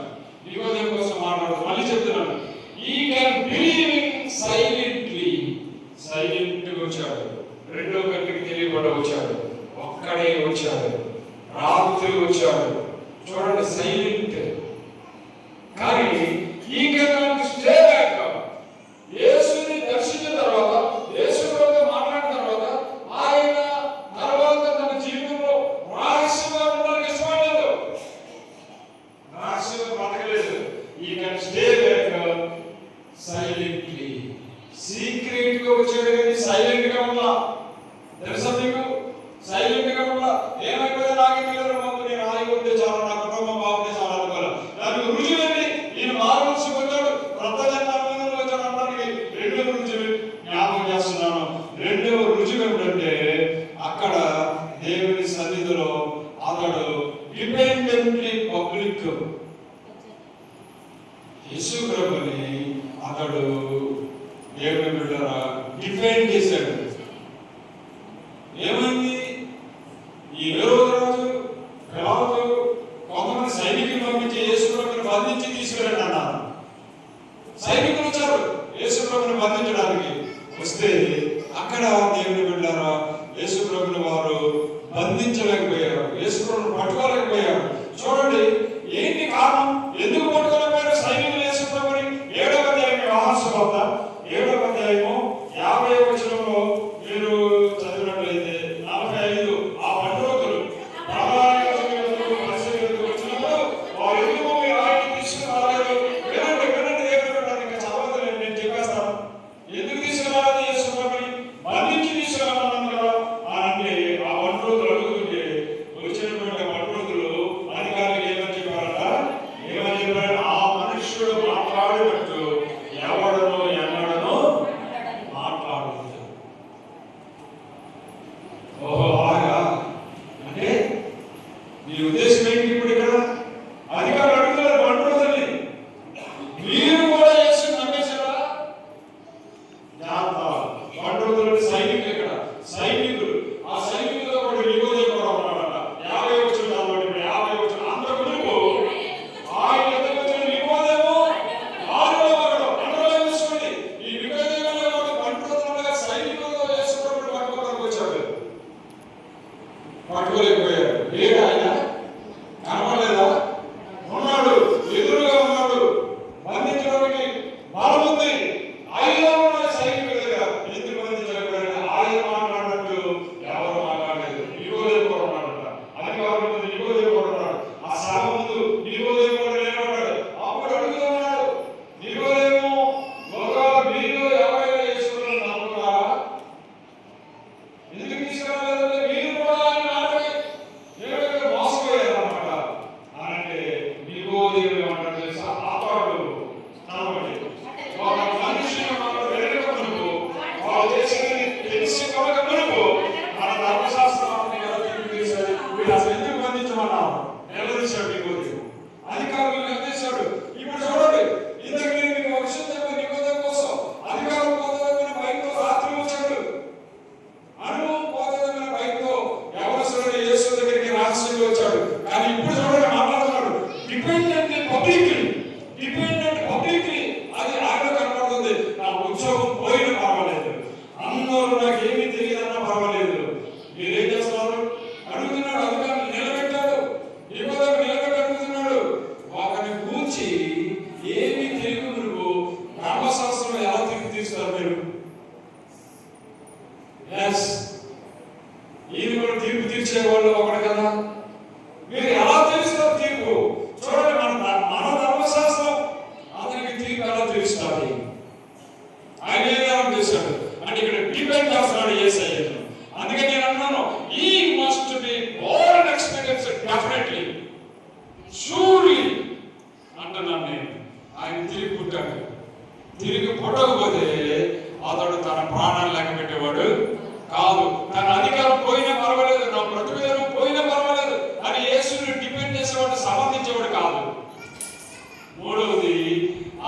Speaker 1: నికోదేము కోసం మాట్లాడు. మళ్ళీ చెప్తున్నాడు, ఈ కెన్ బిలీవింగ్ సైలెంట్లీ. సైలెంట్ గా వచ్చాడు, రెండో కంటికి తెలియకుండా వచ్చాడు, ఒక్కడే వచ్చాడు, రాత్రి వచ్చాడు. చూడండి, సైలెంట్. కానీ ఈ కెన్ స్టే బ్యాక్. యేసుని దర్శించిన తర్వాత, యేసుతో మాట్లాడిన తర్వాత ఆయన తర్వాత తన జీవితంలో రహస్యంగా ఉండడానికి ఇష్టపడలేదు, రహస్యంగా బ్రతకలేదు. ఈ can stay back silently. Secret గా వచ్చాడు కానీ సైలెంట్ గా ఉన్నా. తెలుసా మీకు? సైలెంట్ గా ఉన్నా ఏమైపోయింది, నాకు తెలియదు, నేను ఆగి ఉంటే చాలా, నా కుటుంబం బాగుంటే చాలా అనుకోవాలి. దానికి రుజువేంటి? ఈయన మారవలసి వచ్చాడు, కొత్త జన్మలో వచ్చాడు అనడానికి రెండవ రుజువు జ్ఞాపకం చేస్తున్నాను. రెండవ రుజువు ఏమిటంటే, అక్కడ దేవుని సన్నిధిలో అతడు డిపెండెంట్లీ పబ్లిక్. యేసు ప్రభుని అతడు దేవుని బిడ్డరా డిఫెండ్ చేశాడు. ఏమైంది? ఈ రాజు పిలాతు కొంతమంది సైనికులు పంపించి యేసు ప్రభుని బంధించి తీసుకెళ్ళండి అన్నారు. సైనికులు వచ్చారు యేసు ప్రభుని బంధించడానికి. వస్తే అక్కడ దేవుని బిడ్డరా యేసు ప్రభుని వారు బంధించలేకపోయారు, యేసు ప్రభుని పట్టుకోలేకపోయారు. చూడండి, ఏంటి కారణం? ఎందుకు పట్టుకోలేకపోయారు సైనికులు యేసు ప్రభుని? 7వ అధ్యాయం యోహాను సువార్త 7వ అధ్యాయము 50వ వచనంలో మీరు చదివినట్లయితే 45, ఆ పట్టురోగులు వచ్చినప్పుడు వారు ఎందుకు మీరు ఆయన తీసుకురాలేదు? వినండి దేవుడు, ఇంకా చదవదు, నేను చెప్పేస్తాను. ఎందుకు తీసుకురాలేదు యేసు ప్రభుని? బంధించి తీసుకురామన్నాను కదా అని అంటే ఆ పట్టురోగులు అడుగుతుంటే వచ్చినటువంటి పట్టురోగులు అధికారులు ఏమని చెప్పారట?
Speaker 2: పట్టణంలోని సైనికులు ఇక్కడ సైనికులు, ఆ సైనికులతో పాటు నికోదేము కూడా ఉన్నాడట. 50 వచ్చిన కాబట్టి 50 వచ్చిన అంతకు ముందు ఆయన ఎదురు వచ్చిన నికోదేము ఆరో ఒకడు. అండర్లైన్ చేసుకోండి. ఈ నికోదేము పండుగ సైనికులతో యేసుప్రభుని పట్టుకోవడానికి వచ్చాడు. పట్టుకోలేకపోయాడు. లేడు ఆయన, కనపడలేదా? ఉన్నాడు, ఎదురుగా ఉన్నాడు. బంధించడానికి బలం ఉంది. ఆయన ఉన్న సైనికుల దగ్గర ఎందుకు బంధించలేకపోయాడు? ఆయన మాట్లాడినట్టు ఎవరు మాట్లాడలేదు. నికోదేము కూడా ఉన్నాడట. అధికారుల ముందు నికోదేము కూడా ఉన్నాడు. ఆ సభ ముందు నికోదేము కూడా నిలబడ్డాడు. అప్పుడు అడుగుతున్నాడు, నికోదేము, ఒకవేళ మీలో ఎవరైనా యేసుని నమ్ముతారా? ఎందుకు తీసుకురాలేదంటే మీరు కూడా ఆయన మాటకి మోసపోయారు అన్నమాట. అంటే నికోదేము ఏమంటాడు తెలుసా? అతడు నమ్మకండి. ఒక మనిషిని మనం వెళ్ళకమునుపు, వాడు చేసినది తెలిసి కనుక మునుపు మన ధర్మశాస్త్రాన్ని ఎలా తీర్చేశాడు? వీడు అసలు ఎందుకు బంధించమన్నావు? నిలదీశాడు నికోదేము. అధికారులు నిలదీశాడు. ఇప్పుడు చూడండి, ఇంతకు నేను మీకు ఒక విషయం చెప్పాను. నికోదేము కోసం అధికారులు పోతామని భయంతో రాత్రి వచ్చాడు. అనుభవం పోతామని భయంతో ఎవరు యేసు దగ్గరికి రహస్యంగా వచ్చాడు. కానీ ఇప్పుడు చూడండి మాట్లాడుతున్నాడు. డిపెండెంట్ పబ్లిక్లీ అది ఆవిడ కనపడుతుంది. నా ఉద్యోగం పోయినా పర్వాలేదు, అందరూ నాకు ఏమీ తెలియదన్నా పర్వాలేదు, మీరేం చేస్తున్నారు అడుగుతున్నాడు. అధికారులు నిలబెట్టాడు. నికోదేము నిలబెట్టి అడుగుతున్నాడు. ఒకరిని కూర్చి ఏమీ తెలియదు నువ్వు ధర్మశాస్త్రం ఎలా తిరిగి తీస్తారు మీరు? ఎస్, ఈయన కూడా తీర్పు తీర్చేవాళ్ళు ఒకడు కదా. మీరు ఎలా తెలుస్తారు తీర్పు? చూడండి, మన ధర్మశాస్త్రం అతనికి తీర్పు ఎలా తెలుస్తుంది? ఆయన ఏం చేశాడు అంటే ఇక్కడ డిపెండ్ చేస్తున్నాడు యేసయ్య. అందుకే నేను అన్నాను, ఈ must be born experience definitely, surely అంటున్నాను నేను. ఆయన తిరిగి పుట్టాడు. తిరిగి పుట్టకపోతే అతడు తన ప్రాణాలు లెక్క పెట్టేవాడు కాదు. తన అధికారం పోయినా పర్వాలేదు, నా ప్రతివేదనం పోయినా పర్వాలేదు అని యేసుని డిపెండ్ చేసేవాడు, సమర్థించేవాడు కాదు. మూడవది,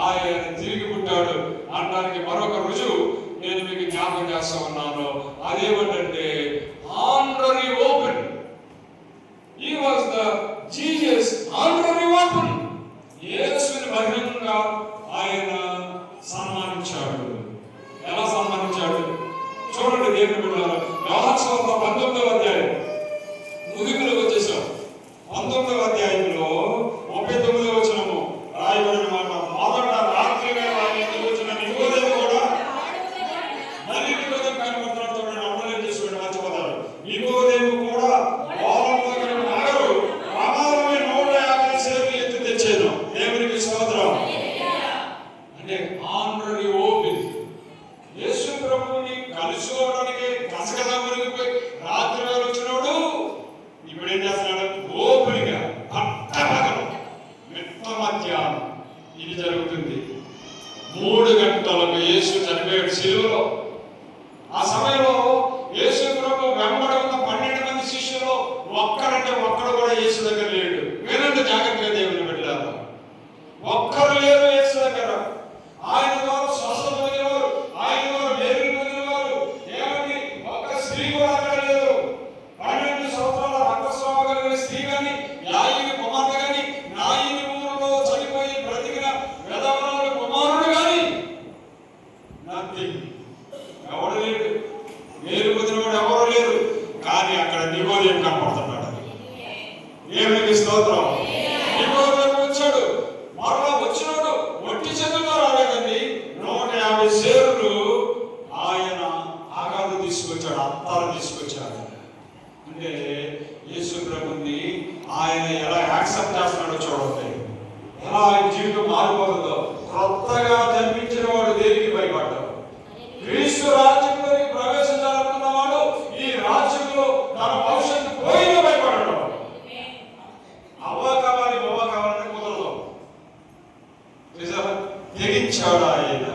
Speaker 2: ఆయన తిరిగి పుట్టాడు అనడానికి మరొక రుజువు నేను మీకు జ్ఞాపకం చేస్తా ఉన్నాను. అదేమిటంటే honorary open. He was the Jesus honorary open. యేసుని బహిరంగంగా ఆయన సన్మానించాడు. ఎలా సన్మానించాడు చూడండి. దేవుని బిడ్డలారా, యోహాను సువార్త 19వ అధ్యాయం ముగింపులోకి వచ్చేసాం. 19వ అధ్యాయంలో 39వ వచనము రాయబడిన మాట, మొదట రాత్రి వేళ ఆయన ఎదురుగా వచ్చిన నికోదేము కూడా మళ్ళీ నికోదేము కనపడుతున్నాడు. చూడండి, అర్థం చేసుకోండి, మర్చిపోతారు. నికోదేము కూడా వారం దగ్గర నగరు ప్రమాదమే 150 సేవలు ఎత్తి తెచ్చాను. దేవునికి స్తోత్రం. అంటే ఆనరీ ఓపెన్. యేసు ప్రభువుని కలుసుకోవడానికి కసకస మునిగిపోయి రాత్రి వేళ వచ్చినోడు ఇప్పుడు ఏం చేస్తున్నాడు? ఓపెన్గా పట్టపగలు మిట్ట మధ్యాహ్నం ఇది జరుగుతుంది. 3 గంటలకు యేసు చనిపోయాడు సిలువలో. ఆ సమయంలో యేసు ప్రభు వెంబడి ఉన్న 12 మంది శిష్యులు ఒక్కడంటే ఒక్కడు కూడా యేసు దగ్గర లేడు. వినండి జాగ్రత్తగా దేవుని బిడ్డలారా, ఒక్కరు లేరు యేసు దగ్గర. ఆయన ద్వారా స్వస్థత పొందినవారు, ఆయన ద్వారా మేలు పొందినవారు ఏమండి ఒక్క స్త్రీ కూడా అక్కడ లేదు. 12 సంవత్సరాల రక్తస్రావం కలిగిన స్త్రీ కానీ, యాయిని కుమార్తె కానీ, నాయిని ఊరిలో చనిపోయి బ్రతికిన వెధవరాలు కుమారుడు కానీ నథింగ్. ఎవడు లేడు, మేలు పొందినవాడు ఎవరు లేరు. కానీ అక్కడ నికోదేము కనపడుతున్నాడు. దేవునికి స్తోత్రం. నికోదేము వచ్చాడు. మరలా వచ్చినాడు. ఒట్టి చేతుల్లో రాలేదండి. 150 సేర్లు ఆయన ఆగాలు తీసుకొచ్చాడు, అత్తాలు తీసుకొచ్చాడు. అంటే యేసు ప్రభుని ఆయన ఎలా యాక్సెప్ట్ చేస్తున్నాడో చూడండి. ఎలా ఆయన జీవితం మారిపోతుందో. కొత్తగా జన్మించిన వాడు దేనికి భయపడ్డాడు? క్రీస్తు రాజ్యంలోకి ప్రవేశించాలనుకున్నవాడు ఈ రాజ్యంలో తన భవిష్యత్తు పోయినా భయపడ్డాడు. అవ్వ కావాలంటే కుదరదు. తెగించాడు ఆయన.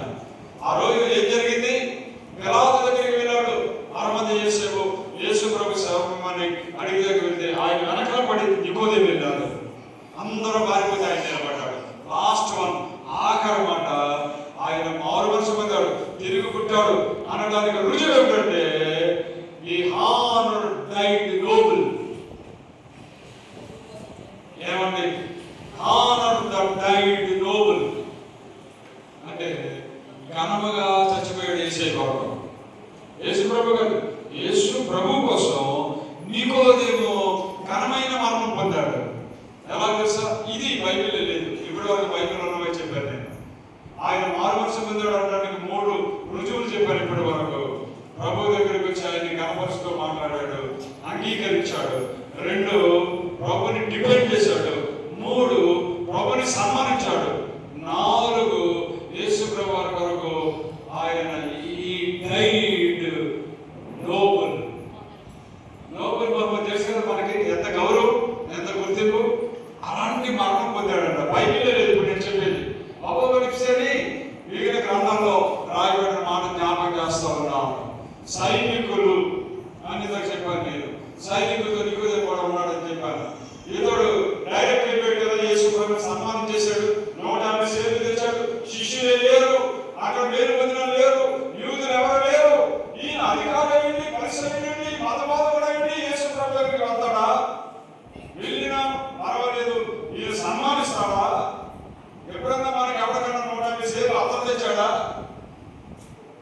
Speaker 2: ఆ రోజు ఏం జరిగింది? పిలాతు దగ్గరికి వెళ్ళాడు. 6 మంది యేసు ప్రభు సేవకుని అడిగి దగ్గర వెళ్తే ఆయన వెనకాల పడి నికోదేము వెళ్ళాడు. అందరూ పారిపోతే ఆయన నిలబడ్డాడు. లాస్ట్ వన్, ఆఖరి మాట, ఆయన మారు మనసు పొందాడు, తిరిగి పుట్టాడు అనడానికి యేసు ప్రభు గారు, యేసు ప్రభు కోసం నికోదేము ఘనమైన మరణం పొందాడు. ఎలా తెలుసా? ఇది బైబిల్లో లేదు, ఇప్పటి వరకు బైబిల్ ఉన్నవే చెప్పాను నేను. ఆయన మారుమనసు పొందాడు అనడానికి 3 రుజువులు చెప్పాను ఇప్పటి వరకు. ప్రభు దగ్గరికి వచ్చి ఆయన్ని కనపరుస్తూ మాట్లాడాడు, అంగీకరించాడు. 2 ప్రభుని డిపెండ్ చేశాడు. 3 ప్రభుని సన్మానించాడు. 4 యేసు ప్రభు వారి కొరకు ఆయన ఈ డైడ్ నోబుల్. నోబుల్ మరణం తెలుసు కదా మనకి, ఎంత గౌరవం, ఎంత గుర్తింపు. అలాంటి మరణం పొందాడంట. బైబిల్లో లేదు ఇప్పుడు నేను చెప్పేది. అపోకలిప్సని మిగిలిన గ్రంథంలో రాయబడిన మాట జ్ఞాపకం చేస్తా ఉన్నాను. సైనికులు అని చెప్పాను నేను. సైనికులతో నికోదేము కూడా ఉన్నాడని చెప్పాను. ఇతడు డైరెక్ట్ అయిపోయాడు కదా, యేసు ప్రభువుని సన్మానం చేశాడు. 150 సేవలు తెచ్చాడు. శిష్యులే లేరు, అక్కడ వేరు పొందిన లేరు, యూదులు ఎవరు లేరు. ఈయన అధికారం ఏంటి, పరిశ్రమ ఏంటి, మతవాదం ఏంటి, యేసు ప్రభు దగ్గరికి వస్తాడా? వెళ్ళినా పర్వాలేదు, ఈయన సన్మానిస్తాడా? ఎప్పుడన్నా మనకి ఎవరికన్నా 150 సేవలు అతను తెచ్చాడా?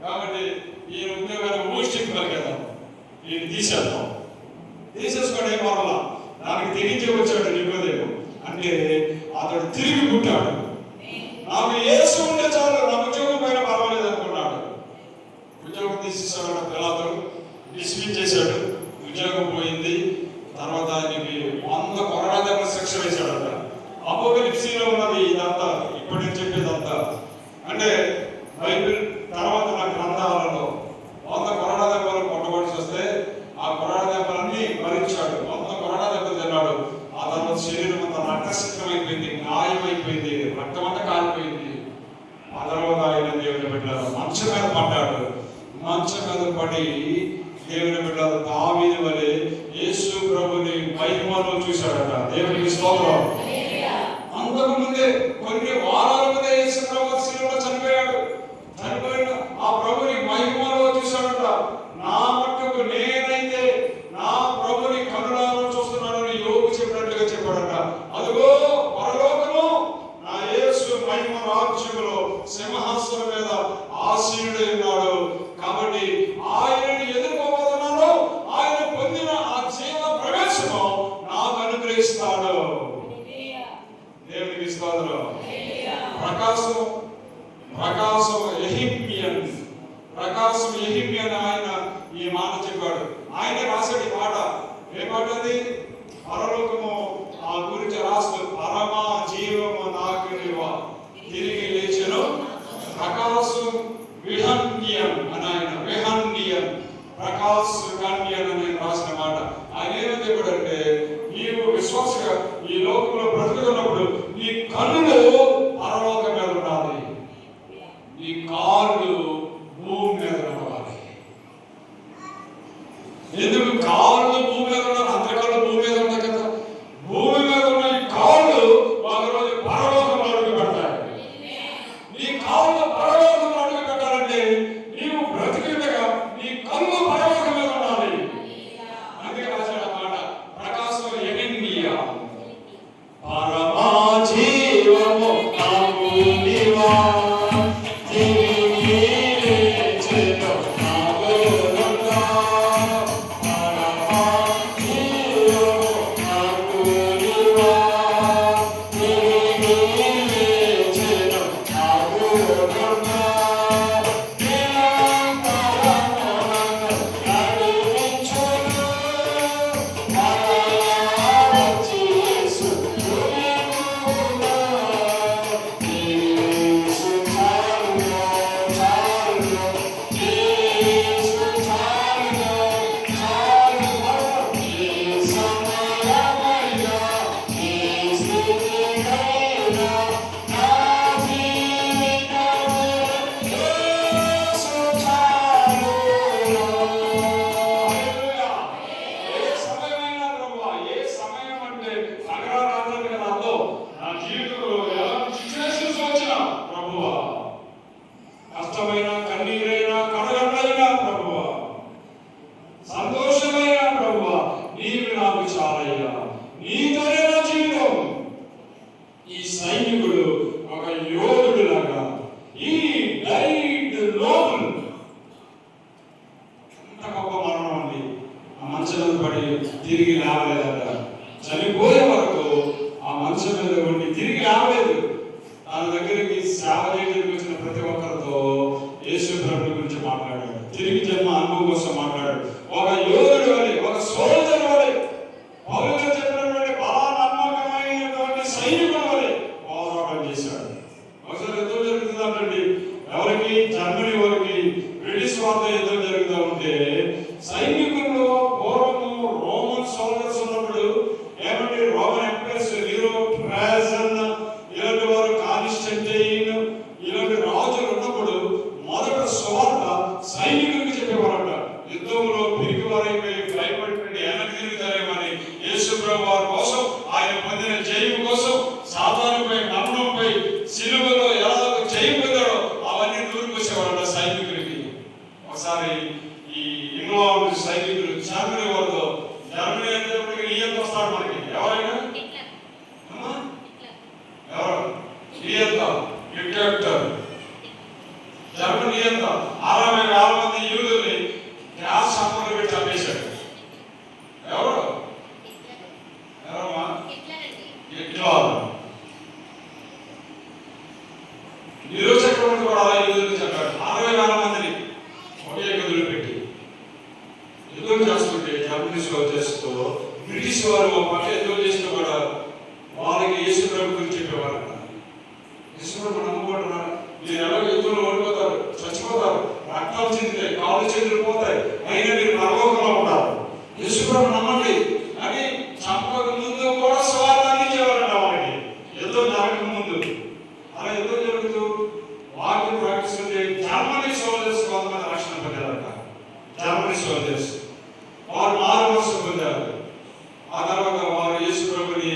Speaker 2: కాబట్టి ఈయన ఉద్యోగాన్ని ఊష్టికి పలికేద్దాం, ఈయన తీసేద్దాం. తీసేసుకోవడం ఏం వల్ల దానికి తెగించి వచ్చాడు నికోదేము. అంటే అతడు తిరిగి పుట్టాడు. నాకు యేసు ఉంటే చాలు, నా ఉద్యోగం పైన పర్వాలేదు అనుకున్నాడు. ఉద్యోగం తీసేసాడు, పిల్లలు డిస్మిస్ చేశాడు. ఉద్యోగం పోయింది. తర్వాత ఆయనకి 100 కొరడా దెబ్బల శిక్ష వేశాడట. అపోకలిప్సీలో ఉన్నది ఇదంతా, ఇప్పుడు నేను చెప్పేదంతా. అంటే బైబిల్ తర్వాత నా గ్రంథాలలో 100 కొరడా దెబ్బలు కొట్టబడి వస్తే ఆ కొరడా దెబ్బలన్నీ భరించాడు. 100 కొరడా దెబ్బలు తిన్నాడు. ఆ తర్వాత శరీరం అంతా రక్తసిద్ధమైపోయింది, గాయమైపోయింది, రక్తం అంతా కాలిపోయింది. ఆ తర్వాత ఆయన దేవుని బిడ్డలు మంచం మీద పడ్డాడు. మంచం మీద పడి దేవుని బిడ్డలు దావీదు వలె యేసు ప్రభుని మహిమలో చూశాడట. దేవునికి స్తోత్రం. అంతకు ముందే కొన్ని వారాల ముందే యేసు ప్రభు శిలువలో చనిపోయాడు. చనిపోయిన ఆ ప్రభుని మహిమలో చూశాడట. నా మట్టుకు నేనైతే నా ప్రభుని కరుణాలో చూస్తున్నానని యోగు చెప్పినట్లుగా చెప్పాడట. అదిగో పరలోకము నా యేసు మహిమ రాజ్యములో సింహాసనం మీద ఆసీనుడై ఉన్నాడు. కాబట్టి ఆయనని ఎదుర్కోబోతున్నాను. ఆయన పొందిన ఆ జీవ ప్రవేశము నాకు అనుగ్రహిస్తాడు. దేవునికి స్తోత్రం. ప్రకాశం ఎహిమ్యన్ ఆయన ఈ మాట చెప్పాడు. ఆయనే రాశాడు ఈ మాట. ఏ మాట అది? పరలోకము ఆ గురించి రాస్తూ పరమా జీవము నాకు నివా తిరిగి లేచెను ప్రకాశం విహన్యన్ అని ఆయన విహన్యన్ ప్రకాశ్ కన్యన్ అని రాసిన మాట. ఆయన ఏమని చెప్పాడంటే, నీవు విశ్వాసగా ఈ లోకంలో బ్రతుకుతున్నప్పుడు నీ కన్నులు పరలోకం మీద ఉండాలి, నీ కాళ్ళు భూమి మీద నడవాలి. ఎందుకు కాళ్ళు భూమి మీద ఉండాలి? అంతకాళ్ళు భూమి మీద ఉన్నాయి కదా. భూమి మీద ఉన్న ఈ కాళ్ళు ఒకరోజు పరలోకంలో అడుగు పెడతాయి. నీ కాళ్ళు పరలోకంలో అడుగు పెట్టాలంటే నీవు బ్రతికిండగా నీ కళ్ళు పరలోకం మీద ఉండాలి. అందుకే రాశాడు అన్నమాట. ప్రకాశం ఎనిమియా పరమా జీవము నాకు నీవా తిరిగి లేచెను నాలో అంత గొప్ప మరణం అండి. ఆ మంచం మీద పడి తిరిగి లేవలేదట. చనిపోయే వరకు ఆ మంచం మీద ఉండి తిరిగి లేవలేదు. తన దగ్గరికి సేవ చేయడానికి వచ్చిన ప్రతి ఒక్కరితో యేసు ప్రభువు గురించి మాట్లాడాడు. తిరిగి జన్మ అనుభవం కోసం మాట్లాడాడు. ఒక యోధుడు వలె, ఒక సోల్జర్ వలె, పౌలు చెప్పినటువంటి నమ్మకమైనటువంటి సైనికుల వలె పోరాటం చేశాడు. ఒకసారి యుద్ధం జరుగుతుందంటండి. ఎవరికి? జర్మనీ వారికి బ్రిటిష్ వారితో యుద్ధం జరుగుతూ ఉంటే సైనికుల్లో పూర్వము రోమన్ సోల్జర్స్ ఉన్నప్పుడు ఏమంటే రోమన్ ఎంపైర్స్ నీరో, ట్రాజన్ ఇలాంటి వారు, కాన్స్టంటైన్ ఇలాంటి రాజులు ఉన్నప్పుడు మొదట సువార్త సైనికులకు చెప్పేవారట. యుద్ధంలో పిరికి వారైపోయి భయపడిపోయి వెనక్కి తిరుగుతారేమని యేసు ప్రభు వారి కోసం, ఆయన పొందిన జయము కోసం, సాతానుపై మరణంపై సిలువలో ఎలా జయం పొందాడో అవన్నీ దూరుకొచ్చేవారట సైనికులకి. ఒకసారి ఈ ఇంగ్లాండ్ సైనికులు జర్మనీ వారితో, జర్మనీ అంటే ఈయంత వస్తాడు మనకి. ఎవరైనా ఎవరు? ఈయంత డిక్టేటర్ జర్మనీ ఈయంత 60,000 మంది యూదుల్ని గ్యాస్ సంపర్లు పెట్టి చంపేశాడు. ఎవరు? ఎవరమ్మా? హిట్లర్. ఈరోజు చక్రవర్తి కూడా అలా యూదుల్ని చంపాడు. 60,000 మందిని ఒకే గదులు పెట్టి యుద్ధం చేస్తుంటే జర్మనీ సోల్జర్స్తో బ్రిటిష్ వారు ఒక పక్క యుద్ధం చేస్తూ కూడా వాళ్ళకి యేసు ప్రభు గురించి చెప్పేవారు. యేసు ప్రభు నమ్మబడుతున్నారు. మీరు ఎలా యుద్ధంలో ఓడిపోతారు, చచ్చిపోతారు, రక్తాలు చెందుతాయి, కాళ్ళు చేతులు పోతాయి, అయినా మీరు పరలోకంలో ఉంటారు. యేసు ప్రభు నమ్మండి అని చంపక ముందు కూడా సువార్త అందించేవారంట వాళ్ళకి. యుద్ధం జరగక ముందు అలా యుద్ధం జరుగుతూ వాక్యం ప్రకటిస్తుంటే జర్మనీ సోల్జర్స్ కొంతమంది రక్షణ పొందారంట. జర్మనీ సోల్జర్స్ వారు 4 వర్షాలు పొందారు. ఆ తర్వాత వారు యేసు ప్రభుని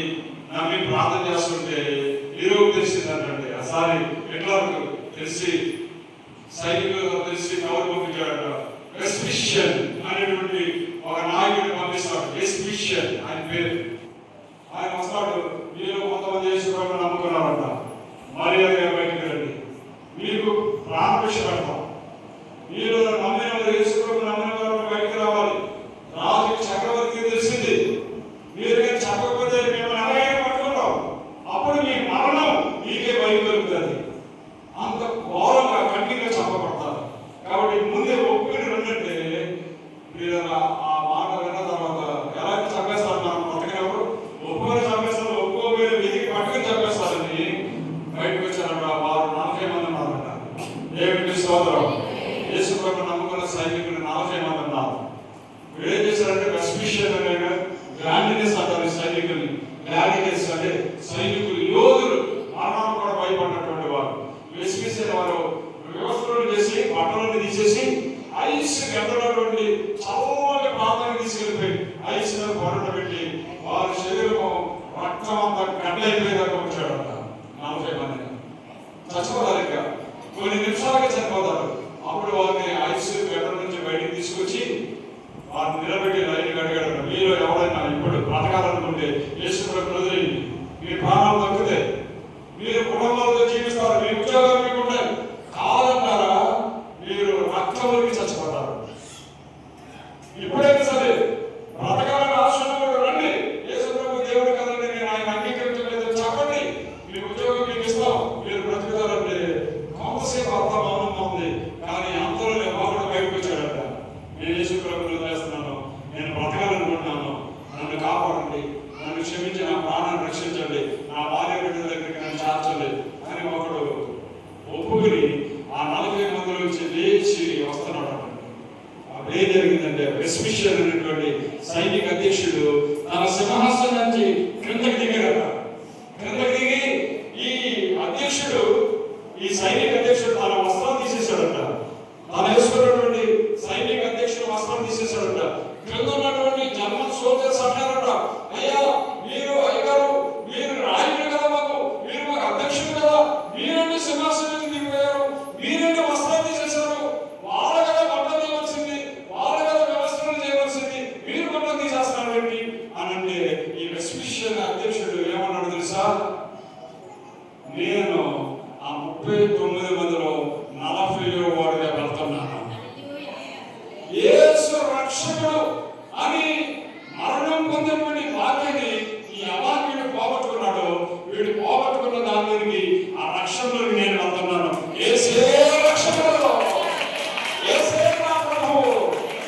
Speaker 2: నమ్మి ప్రార్థన చేస్తుంటే యూరోప్ తెలిసిందంటే, సారీ హిట్లర్కు తెలిసి, సైనికులకు తెలిసి ఎవరు పంపించాడట? వెస్పిషియన్ అనేటువంటి ఒక నాయకుడిని పంపిస్తాడు. వెస్పిషియన్ ఆయన పేరు. ఆయన వస్తాడు. మీరు కొంతమంది యేసు ప్రభుని నమ్ముకున్నారంట, మర్యాదగా బయటికి రండి, మీకు ప్రాణభిక్ష పెడతాం. మీరు నమ్మిన వారు, యేసు ప్రభుని నమ్మిన వారు బయటికి రావాలి. రాజుకి చక్రవర్తికి తెలిసింది. మీరు చెప్పకపోతే మిమ్మల్ని అలాగే పట్టుకుంటాం, అప్పుడు మీ మరణం మీకే భయం కలుగుతుంది. అంత ఘోరంగా కఠినంగా చెప్పబడతారు. కాబట్టి ముందే ఒప్పుకుని రెండంటే మీరు ఆ మాట విన్న తర్వాత ఎలా చంపేస్తారు? మనం పట్టుకున్నప్పుడు ఒప్పుకొని చంపేస్తారు, ఒప్పుకోపోయిన విధికి పట్టుకుని చంపేస్తారని బయటకు వచ్చారంట. వారు 40 మంది ఉన్నారంట. దేవునికి స్తోత్రం. యేసు ప్రభు నమ్ముకున్న సైనికులు 40 మంది ఉన్నారు. వీళ్ళు ఏం చేశారంటే వెస్పిషియన్ అనే గ్రాండినెస్ అంటారు సైనికుల్ని. గ్రాండినెస్ అంటే సైనికులు, యోధులు, మరణాలు కూడా భయపడినటువంటి వారు. వెస్పిషియన్ వారు వ్యవస్థలు చేసి బట్టలను తీసేసి ఐస్ గంటలటువంటి చల్లటి ప్రాంతానికి తీసుకెళ్ళిపోయి ఐస్ మీద బొరట పెట్టి వారి శరీరము రక్తం అంతా గడ్డైపోయేదాకా వచ్చాడంట. 40 మంది చచ్చిపోతారు. ఇంకా కొన్ని నిమిషాలకే చనిపోతారు. అప్పుడు వారిని ఐస్ గంటల నుంచి బయటికి తీసుకొచ్చి వారిని నిలబెట్టి లైన్ అడిగాడు. మీరు ఎవరైనా ఇప్పుడు బ్రతకాలనుకుంటే యేసు ప్రభువుని వదిలేయండి, మీ ప్రాణాలు దక్కుతాయి, మీరు కుటుంబాలతో జీవిస్తారు, మీ ఉద్యోగాలు మీకు ఉంటాయి. కాదన్నారా మీరు రక్తంలోకి చచ్చిపోతారు. ఇప్పుడైనా సరే బ్రతకాలని ఆశ రండి, యేసు ప్రభు దేవుడు కదండి, నేను ఆయన అంగీకరించలేదు చెప్పండి, మీ ఉద్యోగం మీకు ఇస్తాం, మీరు బ్రతుకుతారంటే కొంతసేపు అంతా మౌనంగా ఉంది. కానీ అంతలో బాగుడు బయటకు వచ్చాడంట. నేను యేసు ప్రభువుని వదిలేస్తున్నాను, నేను బ్రతకాలనుకుంటున్నాను, నన్ను కాపాడండి, నన్ను క్షమించి నా ప్రాణాన్ని రక్షించండి, నా భార్య బిడ్డల దగ్గరికి నన్ను చేర్చండి అని ఒకడు ఒప్పుకుని ఆ 40 మంది నుంచి లేచి వస్తున్నాడు. అప్పుడు ఏం జరిగిందంటే వెస్పిషియన్ అనేటువంటి సైనిక అధ్యక్షుడు తన సింహాసనం నుంచి క్రిందకి దిగారట. క్రిందకి దిగి ఈ అధ్యక్షుడు, ఈ సైనిక అధ్యక్షుడు తన వస్త్రం తీసేశాడంట. తన వేసుకున్నటువంటి సైనిక అధ్యక్షుడు వస్త్రం తీసేశాడంట. క్రింద ఉన్నటువంటి జర్మన్ సోల్జర్స్ అన్నారట, అయ్యా మీరు అయ్యారు, మీరు రాయుడు కదా, మీరు మాకు అధ్యక్షుడు కదా, మీరంటే సింహాసనం దిగిపోయారు, మీరంటే వస్త్రాలు తీసేశారు, వాళ్ళ కదా బట్టలు తీయవలసింది, వాళ్ళ కదా వ్యవస్థలు చేయవలసింది, మీరు బట్టలు తీసేస్తున్నారు ఏంటి అని అంటే ఈ వెస్పిషియన్ అధ్యక్షుడు ఏమన్నాడు తెలుసా? నేను ఆ 39 మందిలో 40వ వాడిగా వెళ్తున్నాను. యేసు యేసు రక్షకుడు అని మరణం పొందినటువంటి వాక్యాన్ని ఈ అవాక్యుడు పోగొట్టుకున్నాడు. వీడు పోగొట్టుకున్న దానికి ఆ రక్షణలోకి నేను వెళ్తున్నాను. యేసే రక్షకుడు, యేసే నా ప్రభువు,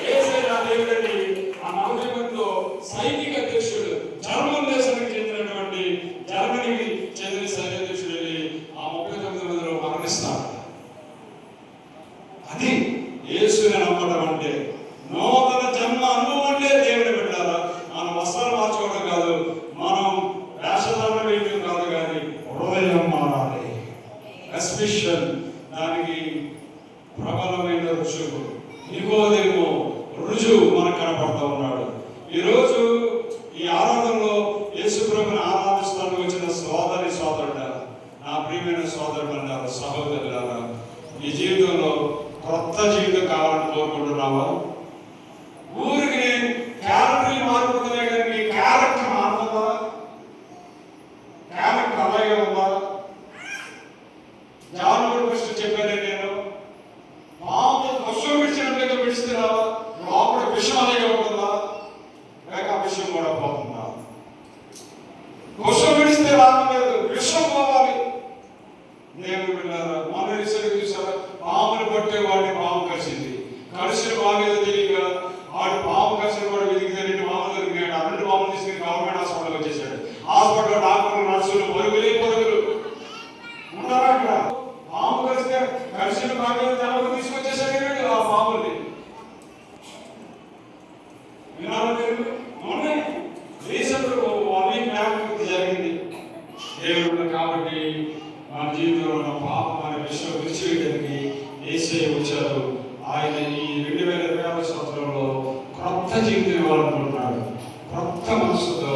Speaker 2: యేసే నా దేవుడని ఆ నవజీవనంలో సైనిక అధ్యక్షుడు జర్మన్ దేశానికి చెందినటువంటి జర్మనీకి చెందిన సైనిక అధ్యక్షుడు వెళ్ళి ఆ 39 మందిలో మరణిస్తాడు. అది యేసుని నమ్మడం అంటే, నూతన జన్మ అనుభవం అంటే దేవుని బిడ్డారా. మనం వస్త్రాలు మార్చుకోవడం కాదు, మనం వేషధారణ వేయడం కాదు, కానీ హృదయం మారాలి. ఎస్పెషల్ దానికి ప్రబలమైన రుజువు నికోదేము రుజువు మనకు కనపడతా ఉన్నాడు. ఈరోజు ఈ ఆరాధనలో యేసు ప్రభుని ఆరాధిస్తానికి వచ్చిన సోదరి సోదరుడా, నా ప్రియమైన సోదరుడు, సహోదరులారా, ఈ జీవితంలో కొత్త జీవితం కావాలని కోరుకుంటున్నావా? ఊరికి క్యారెక్టర్ మారిపోతున్నాయి కానీ మీ క్యారెక్టర్ మారుతుందా? క్యారెక్టర్ అలాగే ఉందా? జానుడు ఫస్ట్ చెప్పాను నేను, పాము వర్షం విడిచినట్లుగా విడిస్తున్నావా? లోపల విషం అలాగే ఉంటుందా, లేక ఆ విషయం కూడా పోతుందా? వర్షం విడిస్తే లాభం లేదు, విషం పోవాలి. దేవుడు విన్నారా? మన రీసెంట్ చూసారా? పామును పట్టే వాడిని పాము కలిసింది, కలిసిన బాగా తెలియక వాడు పాము కలిసిన కూడా వెతికితే 2 పాములు దొరికినాడు. ఆ 2 పాములు తీసుకుని గవర్నమెంట్ హాస్పిటల్కి వచ్చేసాడు. హాస్పిటల్లో డాక్టర్లు, నర్సులు, పరుగులే పరుగులు ఉన్నారా? అక్కడ పాము కలిస్తే కలిసిన బాగా తెలకు తీసుకొచ్చేసాడు ఆ పాముల్ని. విన్నారా మీరు? మొన్న రీసెంట్ 1 వీక్ బ్యాక్ జరిగింది. దేవుడు కాబట్టి మన జీవితంలో ఉన్న పాపం అనే విషయం విడిచివేయడానికి యేసయ్య వచ్చారు. ఆయన ఈ 2026 సంవత్సరంలో క్రొత్త జీవితం ఇవ్వాలనుకుంటున్నాడు. క్రొత్త మనసుతో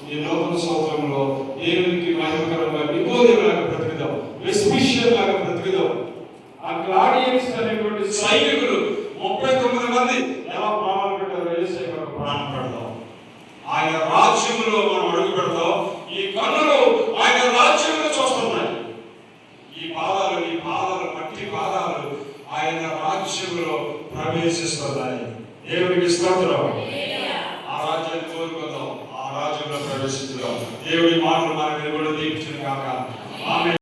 Speaker 2: ఈ నూతన సంవత్సరంలో దేవునికి మహిమకరంగా నికోదేములాగా బ్రతికిదాం, వెస్పిషియన్ లాగా బ్రతికిదాం. ఆ గ్లాడియన్స్ అనేటువంటి సైనికులు 39 మంది ఎలా ప్రాణాలు పెట్టారో యేసయ్య కొరకు ప్రాణం పెడతాం. ఆయన రాజ్యంలో మనం అడుగు పెడతాం. ఈ కన్నులు ఆయన రాజ్యంలో చూస్తున్నాయి. ఈ పాదాలు మట్టి పాదాలు ఆయన రాజ్యంలో ప్రవేశిస్తున్నాయి. దేవునికి స్తోత్రం. ఆ రాజ్యాన్ని కోరుకుందాం, ఆ రాజ్యంలో ప్రవేశించుదాం. దేవుడి మాటలు మనకి కూడా దీపించిన కాక ఆమె